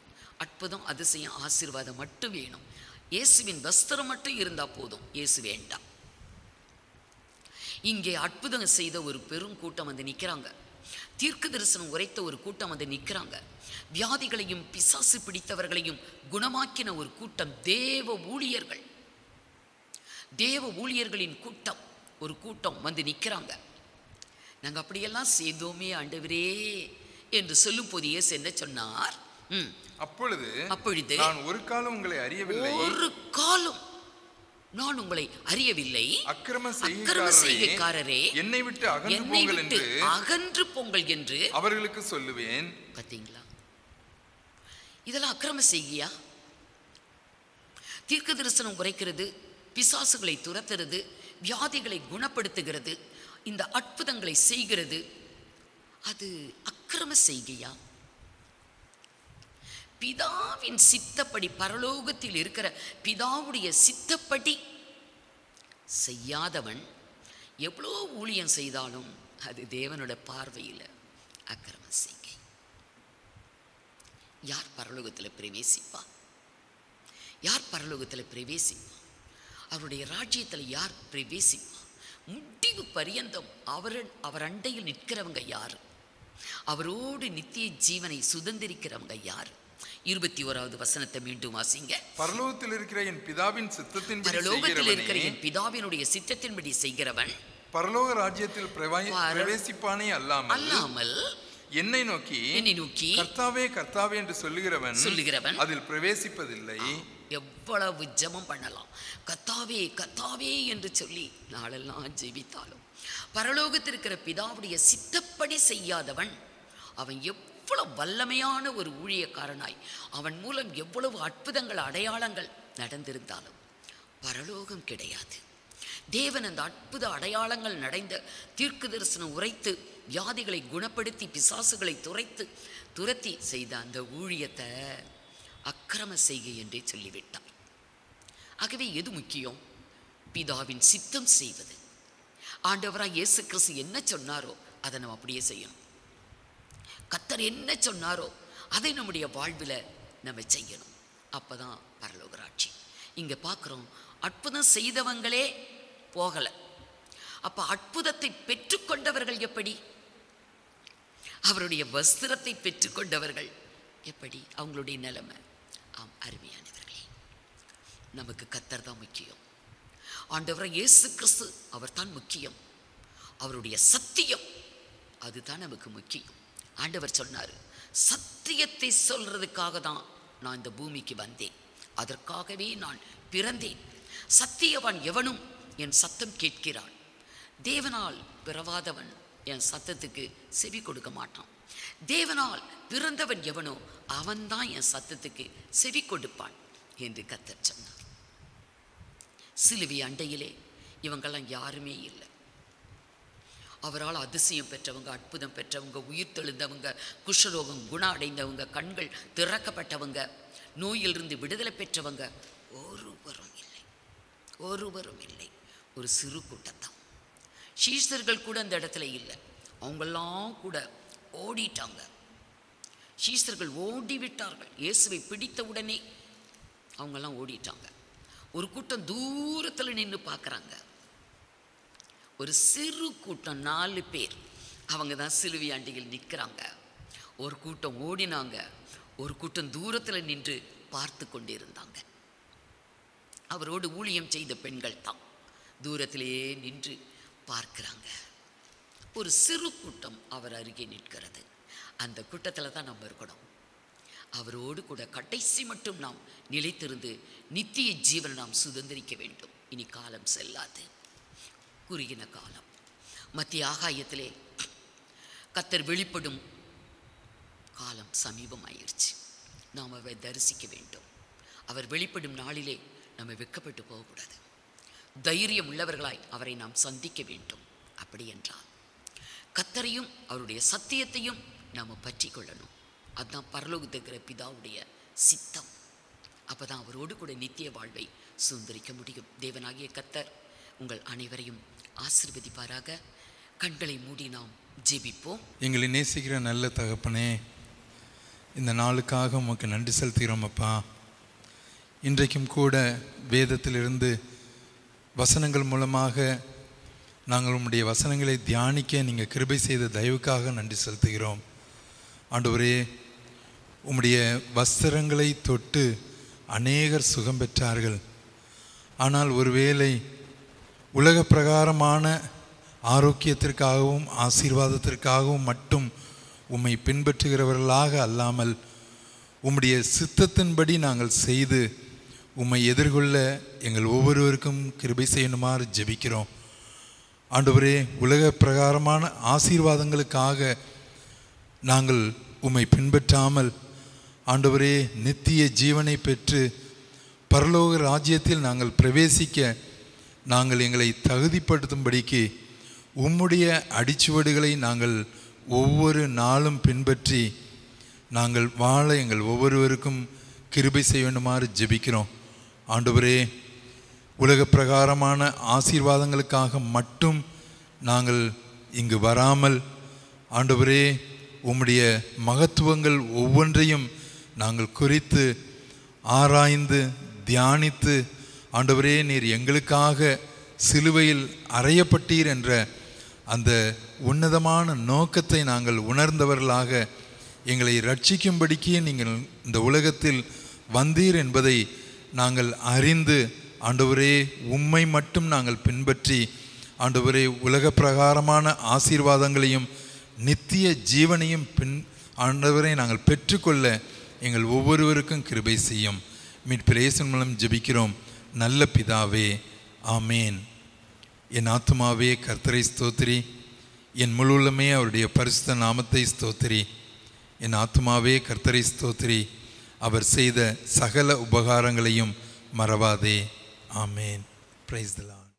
அற்புதம் அதிசயம் ஆசீர்வாதம் மட்டும் வேணும். இயேசுவின் வஸ்திரம் மட்டும் இருந்தா போதும், இயேசு வேண்டாம். இங்கே அற்புதம் செய்த ஒரு பெரும் கூட்டம் வந்து நிற்கிறாங்க. தீர்க்க தரிசனம் உரைத்த ஒரு கூட்டம் வந்து நிற்கிறாங்க. வியாதிகளையும் பிசாசு பிடித்தவர்களையும் குணமாக்கின ஒரு கூட்டம், தேவ ஊழியர்களின் கூட்டம், ஒரு கூட்டம் வந்து நிற்கிறாங்க. நாங்கள் அப்படியெல்லாம் செய்தோமே ஆண்டவரே என்று சொல்லும் போது இயேசு என்ன சொன்னார்? அப்பொழுது நான் ஒரு காலம் உங்களை அறியவில்லை, ஒரு காலம் நான் உங்களை அறியவில்லை, அக்கிரம செய்கைக்காரரே என்னை விட்டு அகன்று போங்கள் என்று அவர்களுக்கு சொல்லுவேன். பார்த்தீங்களா? இதெல்லாம் அக்கிரம செய்கையா? தீர்க்க தரிசனம் உரைக்கிறது, பிசாசுகளை துரத்துறது, வியாதிகளை குணப்படுத்துகிறது, இந்த அற்புதங்களை செய்கிறது, அது அக்கிரம செய்கையா? பிதாவின் சித்தப்படி, பரலோகத்தில் இருக்கிற பிதாவுடைய சித்தப்படி செய்யாதவன் எவ்வளோ ஊழியம் செய்தாலும் அது தேவனோட பார்வையில் அக்கிரம செய்கை. யார் பரலோகத்தில் பிரவேசிப்பா? யார் பரலோகத்தில் பிரவேசிப்பா? அவருடைய ராஜ்யத்தில் யார் பிரவேசிப்பா? முடிவு பரியந்தம் அவர் அண்டையில் நிற்கிறவங்க யார்? அவரோடு நித்திய ஜீவனை சுதந்திரிக்கிறவங்க யார்? 21வது வசனத்தை மீண்டும் வாசிங்க. பரலோகத்தில் இருக்கிற என் பிதாவின் சித்தத்தின்படி, பரலோகத்தில் இருக்கிற என் பிதாவினுடைய சித்தத்தின்படி செய்கிறவன் பரலோக ராஜ்யத்தில் பிரவேசிப்பானே அல்லாமல் என்னை நோக்கி கர்த்தாவே கர்த்தாவே என்று சொல்லுகிறவன் அதில் பிரவேசிப்பதில்லை. எவ்வளவு ஜெபம் பண்ணலாம், கர்த்தாவே கர்த்தாவே என்று சொல்லி நாளெல்லாம் ஜெபித்தாலும் பரலோகத்தில் இருக்கிற பிதாவுடைய சித்தப்படி செய்யாதவன் அவன் எவ்வளவு வல்லமையான ஒரு ஊழியக்காரனாய், அவன் மூலம் எவ்வளவு அற்புதங்கள் அடையாளங்கள் நடந்திருந்தாலும் பரலோகம் கிடையாது. தேவன் அந்த அற்புத அடையாளங்கள் நடந்த தீர்க்க தரிசனம் உரைத்து வியாதிகளை குணப்படுத்தி பிசாசுகளை துரத்தி செய்த அந்த ஊழியத்தை அக்கிரம செய்கை என்றே சொல்லிவிட்டார். ஆகவே எது முக்கியம்? பிதாவின் சித்தம் செய்வது. ஆண்டவராய் இயேசு கிறிஸ்து என்ன சொன்னாரோ அதை நம்ம அப்படியே செய்யணும். கர்த்தர் என்ன சொன்னாரோ அதை நம்முடைய வாழ்வில் நம்ம செய்யணும். அப்பதான் பரலோக ராஜ்யம். இங்க பார்க்குறோம், அற்புதம் செய்தவங்களே போகலை. அப்ப அற்புதத்தை பெற்றுக்கொண்டவர்கள் எப்படி? அவருடைய வஸ்திரத்தை பெற்றுக்கொண்டவர்கள் எப்படி? அவங்களுடைய நிலைமை. ஆம் அருமையானவர்களே, நமக்கு கர்த்தர் தான் முக்கியம். ஆண்டவர் இயேசு கிறிஸ்து அவர் தான் முக்கியம். அவருடைய சத்தியம் அதுதான் நமக்கு முக்கியம். ஆண்டவர் சொன்னார், சத்தியத்தை சொல்றதுக்காக தான் நான் இந்த பூமிக்கு வந்தேன், அதற்காகவே நான் பிறந்தேன். சத்தியவான் எவனும் என் சத்தம் கேட்கிறான். தேவனால் பிறவாதவன் என் சத்தத்துக்கு செவி கொடுக்க மாட்டான். தேவனால் பிறந்தவன் எவனோ அவன்தான் என் சத்தத்துக்கு செவி கொடுப்பான் என்று கர்த்தர் சொன்னார். சிலுவை அண்டையிலே இவங்கெல்லாம் யாருமே இல்லை. அவரால் அதிசயம் பெற்றவங்க, அற்புதம் பெற்றவங்க, உயிர் தெழுந்தவங்க, குஷ்டரோகம் குணம் அடைந்தவங்க, கண்கள் திறக்கப்பட்டவங்க, நோயிலிருந்து விடுதலை பெற்றவங்க ஒருவரும் இல்லை. ஒரு சிறு கூட்டத்தான். சீஷர்கள் கூட அந்த இடத்துல இல்லை. அவங்கெல்லாம் கூட ஓடிட்டாங்க. சீஷர்கள் ஓடிவிட்டார்கள். இயேசுவை பிடித்த உடனே அவங்கெல்லாம் ஓடிட்டாங்க. ஒரு கூட்டம் தூரத்தில் நின்று பார்க்குறாங்க. ஒரு சிறு கூட்டம் 4 பேர் அவங்க தான் சிலுவை அண்டையில் நிற்கிறாங்க. ஒரு கூட்டம் ஓடினாங்க, ஒரு கூட்டம் தூரத்தில் நின்று பார்த்து கொண்டிருந்தாங்க. அவரோடு ஊழியம் செய்த பெண்கள் தான் தூரத்திலேயே நின்று பார்க்கிறாங்க. ஒரு சிறு கூட்டம் அவர் அருகே நிற்கிறது. அந்த கூட்டத்தில் தான் நம்ம இருக்கணும். அவரோடு கூட கடைசி மட்டும் நாம் நிலைத்திருந்து நித்திய ஜீவனை நாம் சுதந்திரிக்க வேண்டும். இனி காலம் செல்லாது, குறுகின காலம். மத்திய ஆகாயத்திலே கர்த்தர் வெளிப்படும் காலம் சமீபமாயிருச்சு. நாம் அவரை தரிசிக்க வேண்டும். அவர் வெளிப்படும் நாளிலே நம்ம வெட்கப்பட்டு போகக்கூடாது. தைரியம் உள்ளவர்களாய் அவரை நாம் சந்திக்க வேண்டும். அப்படி என்றால் கர்த்தரையும் அவருடைய சத்தியத்தையும் நாம் பற்றி கொள்ளணும். அதுதான் பரலோகத்தில் இருக்கிற பிதாவுடைய சித்தம். அப்போ தான் அவரோடு கூட நித்திய வாழ்வை சுதந்திரிக்க முடியும். தேவனாகிய கர்த்தர் உங்கள் அனைவரையும் ஆசீர்வதிப்பாராக. கண்களை மூடி நாம் ஜெபிப்போம். எங்களை நேசிக்கிற நல்ல தகப்பனே, இந்த நாளுக்காக உமக்கு நன்றி செலுத்துகிறோம் அப்பா. இன்றைக்கும் கூட வேதத்திலிருந்து வசனங்கள் மூலமாக நாங்கள் உம்முடைய வசனங்களை தியானிக்க நீங்கள் கிருபை செய்த தயவுக்காக நன்றி செலுத்துகிறோம். ஆண்டவரே, உம்முடைய வஸ்திரங்களை தொட்டு அநேகர் சுகம் பெற்றார்கள். ஆனால் ஒருவேளை உலக பிரகாரமான ஆரோக்கியத்திற்காகவும் ஆசீர்வாதத்திற்காகவும் மட்டும் உம்மை பின்பற்றுகிறவர்களாக அல்லாமல் உம்முடைய சித்தத்தின்படி நாங்கள் செய்து உம்மை எதிர்கொள்ள எங்கள் ஒவ்வொருவருக்கும் கிருபை செய்யணுமாறு ஜெபிக்கிறோம். ஆண்டவரே, உலக பிரகாரமான ஆசீர்வாதங்களுக்காக நாங்கள் உம்மை பின்பற்றாமல் ஆண்டவரே நித்திய ஜீவனை பெற்று பரலோக ராஜ்யத்தில் நாங்கள் பிரவேசிக்க நாங்கள் எங்களை தகுதிப்படுத்தும்படிக்கு உம்முடைய அடிச்சுவடுகளை நாங்கள் ஒவ்வொரு நாளும் பின்பற்றி நாங்கள் வாழ எங்கள் ஒவ்வொருவருக்கும் கிருபை செய்யணுமாறு ஜெபிக்கிறோம். ஆண்டவரே, உலக பிரகாரமான ஆசீர்வாதங்களுக்காக மட்டும் நாங்கள் இங்கு வராமல் ஆண்டவரே உம்முடைய மகத்துவங்கள் ஒவ்வொன்றையும் நாங்கள் குறித்து ஆராய்ந்து தியானித்து ஆண்டவரே நீர் எங்களுக்காக சிலுவையில் அறையப்பட்டீர் என்ற அந்த உன்னதமான நோக்கத்தை நாங்கள் உணர்ந்தவர்களாக எங்களை ரட்சிக்கும்படிக்கு நீங்கள் இந்த உலகத்தில் வந்தீர் என்பதை நாங்கள் அறிந்து ஆண்டவரே உம்மை மட்டும் நாங்கள் பின்பற்றி ஆண்டவரே உலக பிரகாரமான ஆசீர்வாதங்களையும் நித்திய ஜீவனையும் ஆண்டவரை நாங்கள் பெற்றுக்கொள்ள எங்கள் ஒவ்வொருவருக்கும் கிருபை செய்யும். மீட்பர் இயேசுவின் மூலம் ஜெபிக்கிறோம் நல்ல பிதாவே, ஆமேன். என் ஆத்துமாவே கர்த்தரை ஸ்தோத்திரி, என் முழுவலுமே அவருடைய பரிசுத்த நாமத்தை ஸ்தோத்திரி. என் ஆத்துமாவே கர்த்தரை ஸ்தோத்திரி, அவர் செய்த சகல உபகாரங்களையும் மறவாதே. ஆமேன். Praise the Lord.